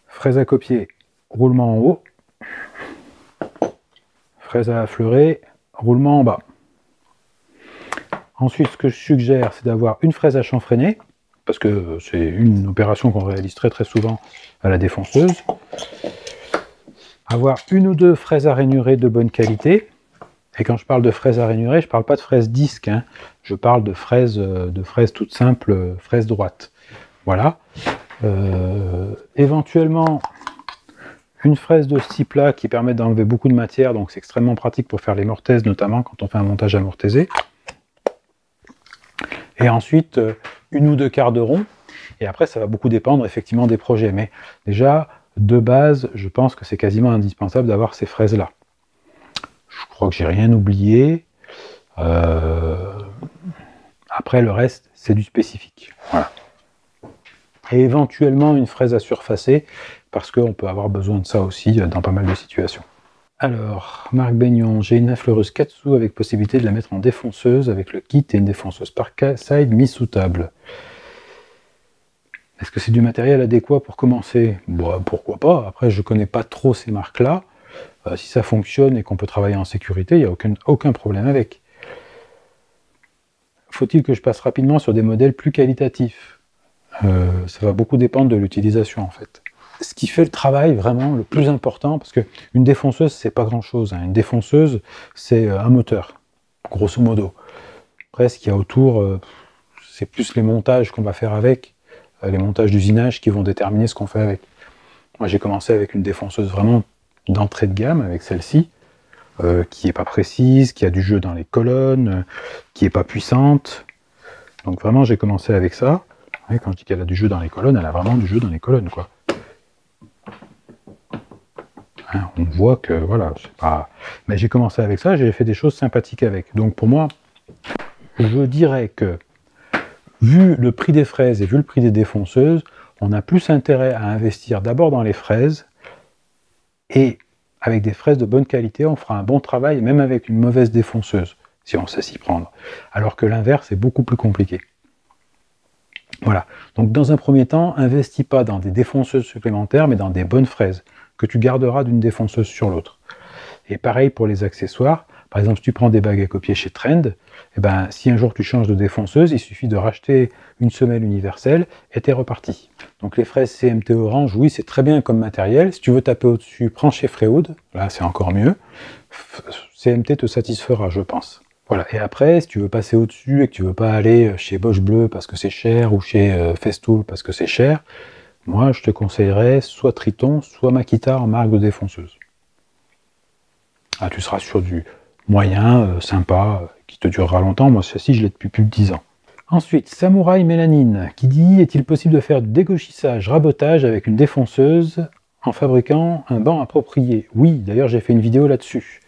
fraise à copier, roulement en haut, fraise à affleurer, roulement en bas. Ensuite, ce que je suggère, c'est d'avoir une fraise à chanfreiner, parce que c'est une opération qu'on réalise très très souvent à la défonceuse. Avoir une ou deux fraises à rainurer de bonne qualité. Et quand je parle de fraises à rainurer, je ne parle pas de fraises disques, hein. Je parle de fraises toutes simples, fraises droites. Voilà. Éventuellement, une fraise de ce type-là qui permet d'enlever beaucoup de matière, donc c'est extrêmement pratique pour faire les mortaises, notamment quand on fait un montage amortaisé. Et ensuite, une ou deux quarts de rond. Et après, ça va beaucoup dépendre effectivement des projets. Mais déjà, de base, je pense que c'est quasiment indispensable d'avoir ces fraises-là. Je crois que j'ai rien oublié. Après, le reste, c'est du spécifique. Voilà. Et éventuellement, une fraise à surfacer, parce qu'on peut avoir besoin de ça aussi dans pas mal de situations. Alors, Marc Baignon, j'ai une affleureuse Katsu avec possibilité de la mettre en défonceuse avec le kit et une défonceuse Parkside mise sous table. Est-ce que c'est du matériel adéquat pour commencer? Bon, pourquoi pas. Après, je ne connais pas trop ces marques-là. Si ça fonctionne et qu'on peut travailler en sécurité, il n'y a aucun problème avec. Faut-il que je passe rapidement sur des modèles plus qualitatifs? Ça va beaucoup dépendre de l'utilisation, en fait. Ce qui fait le travail vraiment le plus important, parce qu'une défonceuse, c'est pas grand-chose, hein. Une défonceuse, c'est un moteur, grosso modo. Après, ce qu'il y a autour, c'est plus les montages qu'on va faire avec, les montages d'usinage qui vont déterminer ce qu'on fait avec. Moi, j'ai commencé avec une défonceuse vraiment d'entrée de gamme, avec celle-ci, qui n'est pas précise, qui a du jeu dans les colonnes, qui n'est pas puissante. Donc vraiment, j'ai commencé avec ça. Et quand je dis qu'elle a du jeu dans les colonnes, elle a vraiment du jeu dans les colonnes, quoi. Hein, on voit que, voilà, c'est pas... Mais j'ai commencé avec ça, j'ai fait des choses sympathiques avec. Donc pour moi, je dirais que, vu le prix des fraises et vu le prix des défonceuses, on a plus intérêt à investir d'abord dans les fraises, et avec des fraises de bonne qualité, on fera un bon travail, même avec une mauvaise défonceuse, si on sait s'y prendre. Alors que l'inverse est beaucoup plus compliqué. Voilà. Donc dans un premier temps, investis pas dans des défonceuses supplémentaires, mais dans des bonnes fraises, que tu garderas d'une défonceuse sur l'autre. Et pareil pour les accessoires. Par exemple, si tu prends des bagues à copier chez Trend, eh ben, si un jour tu changes de défonceuse, il suffit de racheter une semelle universelle et t'es reparti. Donc les fraises CMT Orange, oui, c'est très bien comme matériel. Si tu veux taper au-dessus, prends chez Freewood, là c'est encore mieux. CMT te satisfera, je pense. Voilà. Et après, si tu veux passer au-dessus et que tu veux pas aller chez Bosch Bleu parce que c'est cher, ou chez Festool parce que c'est cher, moi je te conseillerais soit Triton, soit Makita en marque de défonceuse. Ah, tu seras sur du moyen, sympa, qui te durera longtemps. Moi, celle-ci, je l'ai depuis plus de 10 ans. Ensuite, Samouraï Mélanine, qui dit « Est-il possible de faire du dégauchissage, rabotage avec une défonceuse en fabriquant un banc approprié ?» Oui, d'ailleurs, j'ai fait une vidéo là-dessus.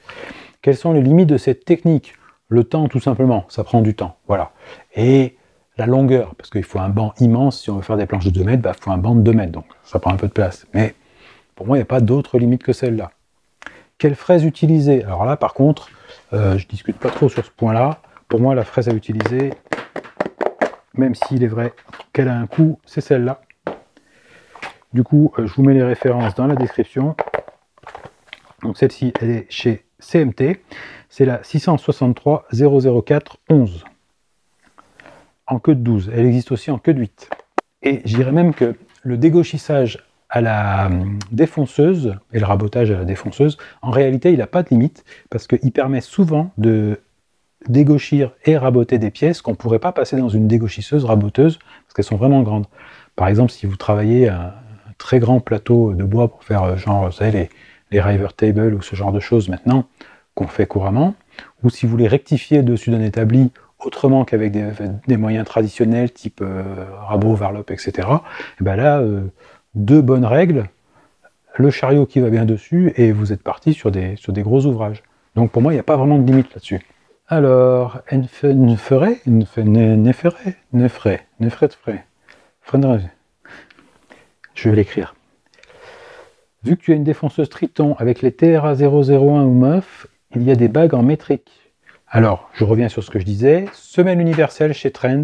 Quelles sont les limites de cette technique? Le temps, tout simplement, ça prend du temps, voilà. Et la longueur, parce qu'il faut un banc immense, si on veut faire des planches de 2 mètres, il faut un banc de 2 mètres, donc ça prend un peu de place. Mais pour moi, il n'y a pas d'autre limite que celle-là. Quelle fraise utiliser? Alors là, par contre, je discute pas trop sur ce point-là. Pour moi, la fraise à utiliser, même s'il est vrai qu'elle a un coût, c'est celle-là. Du coup, je vous mets les références dans la description. Donc celle-ci, elle est chez CMT. C'est la 663 004 11. En queue de 12. Elle existe aussi en queue de 8. Et je dirais même que le dégauchissage à la défonceuse et le rabotage à la défonceuse, en réalité, il n'a pas de limite parce qu'il permet souvent de dégauchir et raboter des pièces qu'on ne pourrait pas passer dans une dégauchisseuse raboteuse parce qu'elles sont vraiment grandes. Par exemple, si vous travaillez un très grand plateau de bois pour faire genre, vous savez, les river tables ou ce genre de choses maintenant qu'on fait couramment, ou si vous voulez rectifier dessus d'un établi autrement qu'avec des moyens traditionnels type rabot, varlope, etc. Et ben là, 2 bonnes règles, le chariot qui va bien dessus et vous êtes parti sur des gros ouvrages. Donc pour moi, il n'y a pas vraiment de limite là-dessus. Alors, je vais l'écrire. Vu que tu as une défonceuse Triton avec les TRA 001 ou MUF, il y a des bagues en métrique. Alors, je reviens sur ce que je disais, semelle universelle chez Trend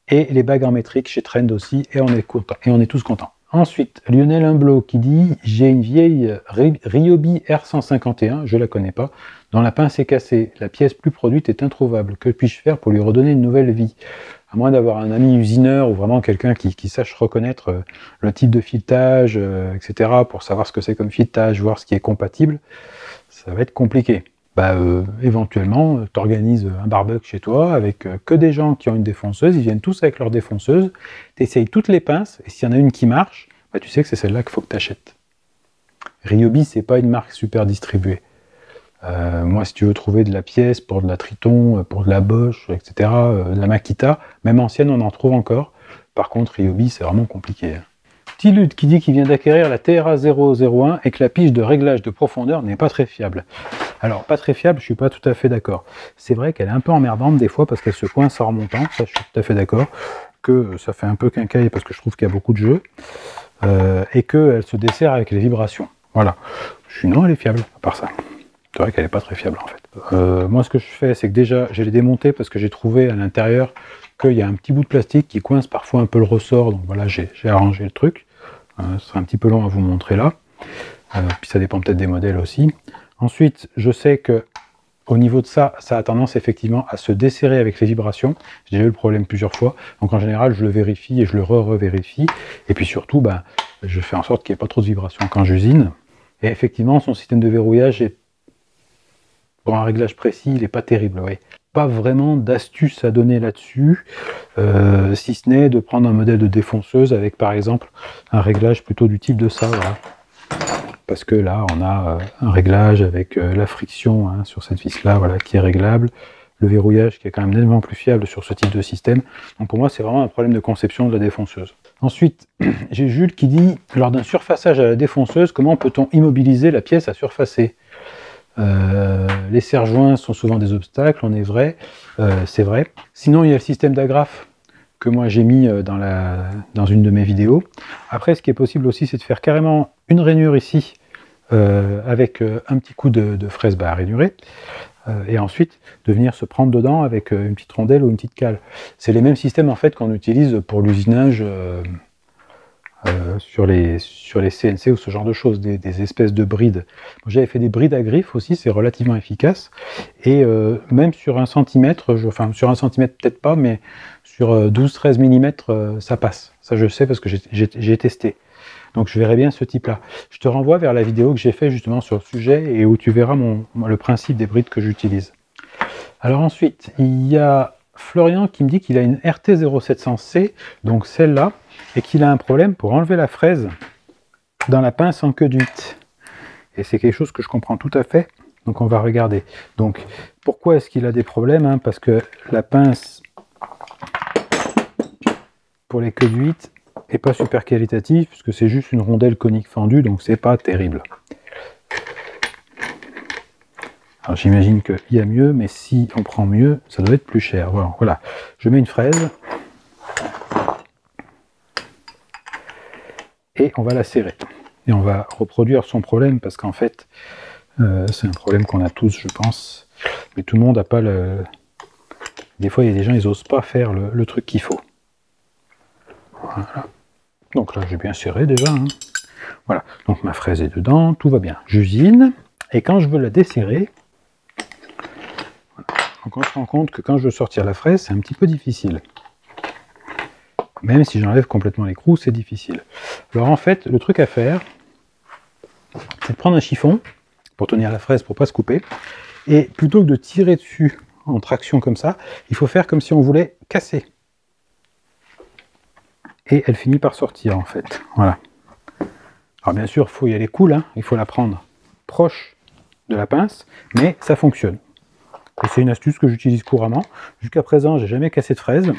et les bagues en métrique chez Trend aussi, et on est content, et on est tous contents. Ensuite, Lionel Humblot qui dit « J'ai une vieille Ryobi R151, je la connais pas, dont la pince est cassée. La pièce plus produite est introuvable. Que puis-je faire pour lui redonner une nouvelle vie ?» À moins d'avoir un ami usineur ou vraiment quelqu'un qui sache reconnaître le type de filetage, etc., pour savoir ce que c'est comme filetage, voir ce qui est compatible, ça va être compliqué. Éventuellement, tu organises un barbecue chez toi avec que des gens qui ont une défonceuse, ils viennent tous avec leur défonceuse, tu essayes toutes les pinces, et s'il y en a une qui marche, tu sais que c'est celle-là qu'il faut que tu achètes. Ryobi, c'est pas une marque super distribuée. Moi, si tu veux trouver de la pièce pour de la Triton, pour de la Bosch, etc., de la Makita, même ancienne, on en trouve encore. Par contre, Ryobi, c'est vraiment compliqué. Tilud qui dit qu'il vient d'acquérir la TRA 001 et que la pige de réglage de profondeur n'est pas très fiable. Alors, pas très fiable, je suis pas tout à fait d'accord. C'est vrai qu'elle est un peu emmerdante des fois parce qu'elle se coince en remontant, ça je suis tout à fait d'accord. Que ça fait un peu quincaille parce que je trouve qu'il y a beaucoup de jeux. Et qu'elle se dessert avec les vibrations. Voilà. Sinon, elle est fiable, à part ça. C'est vrai qu'elle n'est pas très fiable en fait. Moi, ce que je fais, c'est que déjà, je l'ai démonté parce que j'ai trouvé à l'intérieur qu'il y a un petit bout de plastique qui coince parfois un peu le ressort. Donc voilà, j'ai arrangé le truc. Ce sera un petit peu long à vous montrer là. Puis ça dépend peut-être des modèles aussi. Ensuite, je sais que au niveau de ça, ça a tendance effectivement à se desserrer avec les vibrations. J'ai déjà eu le problème plusieurs fois. Donc en général, je le vérifie et je le re-vérifie. Et puis surtout, je fais en sorte qu'il n'y ait pas trop de vibrations quand j'usine. Et effectivement, son système de verrouillage est, pour un réglage précis, il n'est pas terrible. Ouais. Pas vraiment d'astuce à donner là-dessus, si ce n'est de prendre un modèle de défonceuse avec par exemple un réglage plutôt du type de ça. Voilà. Parce que là, on a un réglage avec la friction sur cette vis-là, voilà, qui est réglable, le verrouillage qui est quand même nettement plus fiable sur ce type de système. Donc pour moi, c'est vraiment un problème de conception de la défonceuse. Ensuite, j'ai Jules qui dit, lors d'un surfaçage à la défonceuse, comment peut-on immobiliser la pièce à surfacer? Les serre-joints sont souvent des obstacles, on est vrai, c'est vrai. Sinon, il y a le système d'agrafe que moi j'ai mis dans une de mes vidéos. Après, ce qui est possible aussi, c'est de faire carrément une rainure ici, avec un petit coup de fraise à rainurer, et ensuite de venir se prendre dedans avec une petite rondelle ou une petite cale. C'est les mêmes systèmes en fait qu'on utilise pour l'usinage sur les CNC ou ce genre de choses, des espèces de brides. J'avais fait des brides à griffes aussi, c'est relativement efficace, et même sur 1 cm, enfin sur 1 cm peut-être pas, mais sur 12-13 mm, ça passe. Ça je sais parce que j'ai testé. Donc je verrai bien ce type-là. Je te renvoie vers la vidéo que j'ai fait justement sur le sujet et où tu verras le principe des brides que j'utilise. Alors ensuite, il y a Florian qui me dit qu'il a une RT0700C, donc celle-là, et qu'il a un problème pour enlever la fraise dans la pince en queue de 8. Et c'est quelque chose que je comprends tout à fait, Donc on va regarder. Donc pourquoi est-ce qu'il a des problèmes, hein? Parce que la pince pour les queues de 8 n'est pas super qualitative, puisque c'est juste une rondelle conique fendue, donc c'est pas terrible. Alors j'imagine qu'il y a mieux, mais si on prend mieux, ça doit être plus cher. Voilà. Je mets une fraise et on va la serrer. Et on va reproduire son problème, parce qu'en fait, c'est un problème qu'on a tous, je pense. Mais tout le monde n'a pas le... Des fois, il y a des gens, ils n'osent pas faire le truc qu'il faut. Voilà. Donc là, j'ai bien serré déjà. Hein. Voilà. Donc ma fraise est dedans, tout va bien. J'usine, et quand je veux la desserrer, donc on se rend compte que quand je veux sortir la fraise, c'est un petit peu difficile. Même si j'enlève complètement l'écrou, c'est difficile. Alors en fait, le truc à faire, c'est de prendre un chiffon pour tenir la fraise pour ne pas se couper, et plutôt que de tirer dessus en traction comme ça, il faut faire comme si on voulait casser. Et elle finit par sortir en fait. Voilà. Alors bien sûr, il faut y aller cool, hein. Il faut la prendre proche de la pince, mais ça fonctionne. Et c'est une astuce que j'utilise couramment. Jusqu'à présent, j'ai jamais cassé de fraise.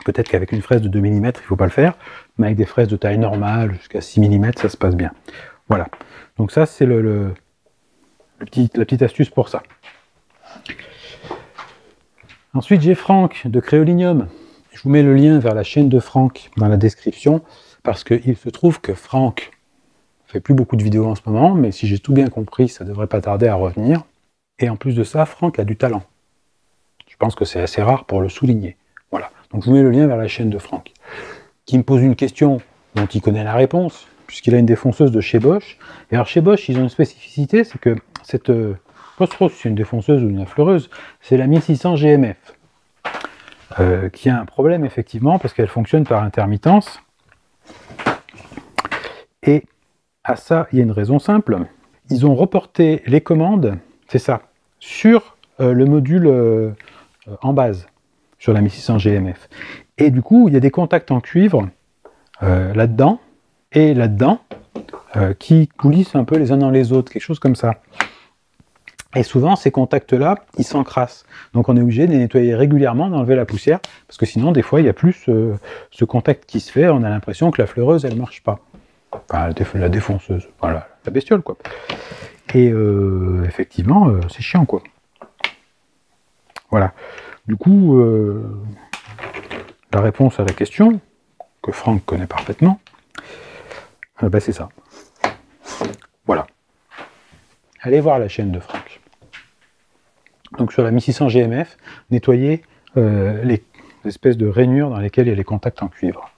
Peut-être qu'avec une fraise de 2 mm, il ne faut pas le faire, mais avec des fraises de taille normale, jusqu'à 6 mm, ça se passe bien. Voilà. Donc ça, c'est la petite astuce pour ça. Ensuite, j'ai Franck de Créolinium. Je vous mets le lien vers la chaîne de Franck dans la description, parce qu'il se trouve que Franck fait plus beaucoup de vidéos en ce moment, mais si j'ai tout bien compris, ça devrait pas tarder à revenir. Et en plus de ça, Franck a du talent. Je pense que c'est assez rare pour le souligner. Voilà. Donc je vous mets le lien vers la chaîne de Franck, qui me pose une question dont il connaît la réponse, puisqu'il a une défonceuse de chez Bosch. Et alors chez Bosch, ils ont une spécificité, c'est que cette... pas trop si c'est une défonceuse ou une affleureuse, c'est la 1600 GMF, qui a un problème effectivement, parce qu'elle fonctionne par intermittence. Et à ça, il y a une raison simple. Ils ont reporté les commandes, c'est ça, sur le module en base, sur la 1600 GMF. Et du coup, il y a des contacts en cuivre là-dedans, et là-dedans, qui coulissent un peu les uns dans les autres, quelque chose comme ça. Et souvent, ces contacts-là, ils s'encrassent. Donc on est obligé de les nettoyer régulièrement, d'enlever la poussière, parce que sinon, des fois, il n'y a plus ce contact qui se fait, on a l'impression que la fleureuse, elle ne marche pas. Enfin, la défonceuse, voilà, la bestiole, quoi. Et effectivement, c'est chiant, quoi. Voilà. Du coup, la réponse à la question, que Franck connaît parfaitement, ben c'est ça. Voilà. Allez voir la chaîne de Franck. Donc sur la 1600 GMF, nettoyer les espèces de rainures dans lesquelles il y a les contacts en cuivre.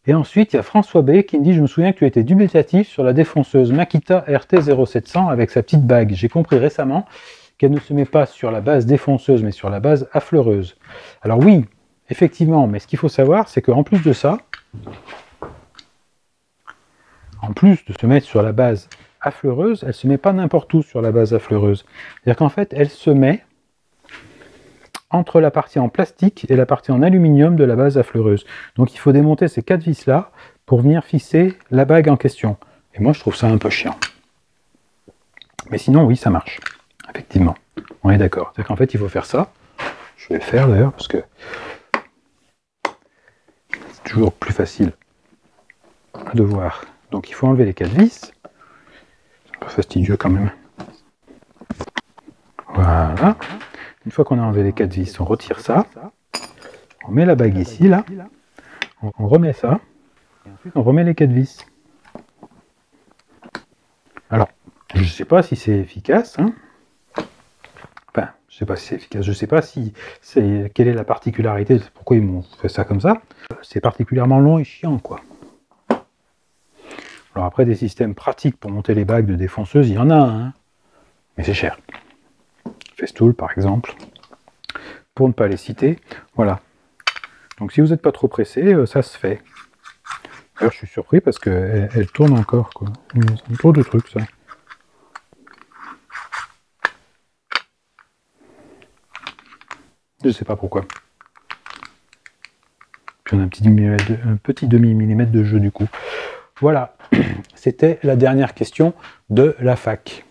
Et ensuite, il y a François B qui me dit « Je me souviens que tu étais dubitatif sur la défonceuse Makita RT0700 avec sa petite bague. J'ai compris récemment qu'elle ne se met pas sur la base défonceuse, mais sur la base affleureuse. » Alors oui, effectivement, mais ce qu'il faut savoir, c'est qu'en plus de ça, en plus de se mettre sur la base affleureuse, elle ne se met pas n'importe où sur la base affleureuse. C'est-à-dire qu'en fait, elle se met entre la partie en plastique et la partie en aluminium de la base affleureuse. Donc il faut démonter ces 4 vis-là pour venir fixer la bague en question. Et moi, je trouve ça un peu chiant. Mais sinon, oui, ça marche. Effectivement. On est d'accord. C'est qu'en fait, il faut faire ça. Je vais le faire d'ailleurs, parce que c'est toujours plus facile de voir. Donc il faut enlever les 4 vis. C'est un peu fastidieux quand même. Voilà. Une fois qu'on a enlevé les 4 vis, on retire ça. On met la bague ici, là. On remet ça. Et ensuite, on remet les 4 vis. Alors, je ne sais pas si c'est efficace. Hein. Enfin, je ne sais pas si c'est efficace. Je ne sais pas si quelle est la particularité. Pourquoi ils m'ont fait ça comme ça. C'est particulièrement long et chiant, quoi. Alors après, des systèmes pratiques pour monter les bagues de défonceuse, il y en a, hein. Mais c'est cher. Festool, par exemple, pour ne pas les citer. Voilà. Donc si vous n'êtes pas trop pressé, ça se fait. D'ailleurs, je suis surpris parce qu'elle tourne encore, quoi. C'est trop de trucs, ça. Je ne sais pas pourquoi. Puis on a un petit demi-millimètre de jeu, du coup. Voilà. c'était la dernière question de la fac.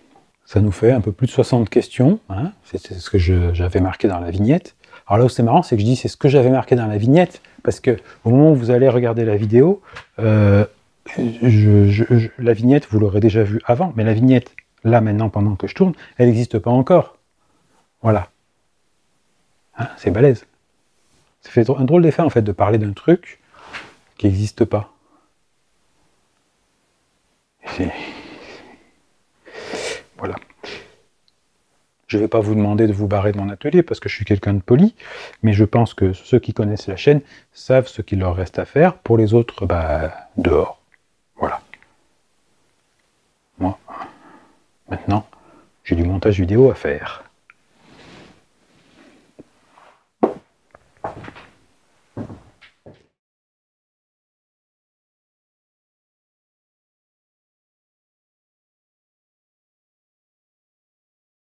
Ça nous fait un peu plus de 60 questions, hein. C'est ce que j'avais marqué dans la vignette. Alors là où c'est marrant, c'est que je dis c'est ce que j'avais marqué dans la vignette, parce que au moment où vous allez regarder la vidéo, la vignette, vous l'aurez déjà vue avant, mais la vignette, là maintenant, pendant que je tourne, elle n'existe pas encore. Voilà. Hein, c'est balèze. Ça fait un drôle d'effet en fait de parler d'un truc qui n'existe pas. Voilà. Je ne vais pas vous demander de vous barrer de mon atelier parce que je suis quelqu'un de poli, mais je pense que ceux qui connaissent la chaîne savent ce qu'il leur reste à faire. Pour les autres, dehors. Voilà. Moi, maintenant, j'ai du montage vidéo à faire.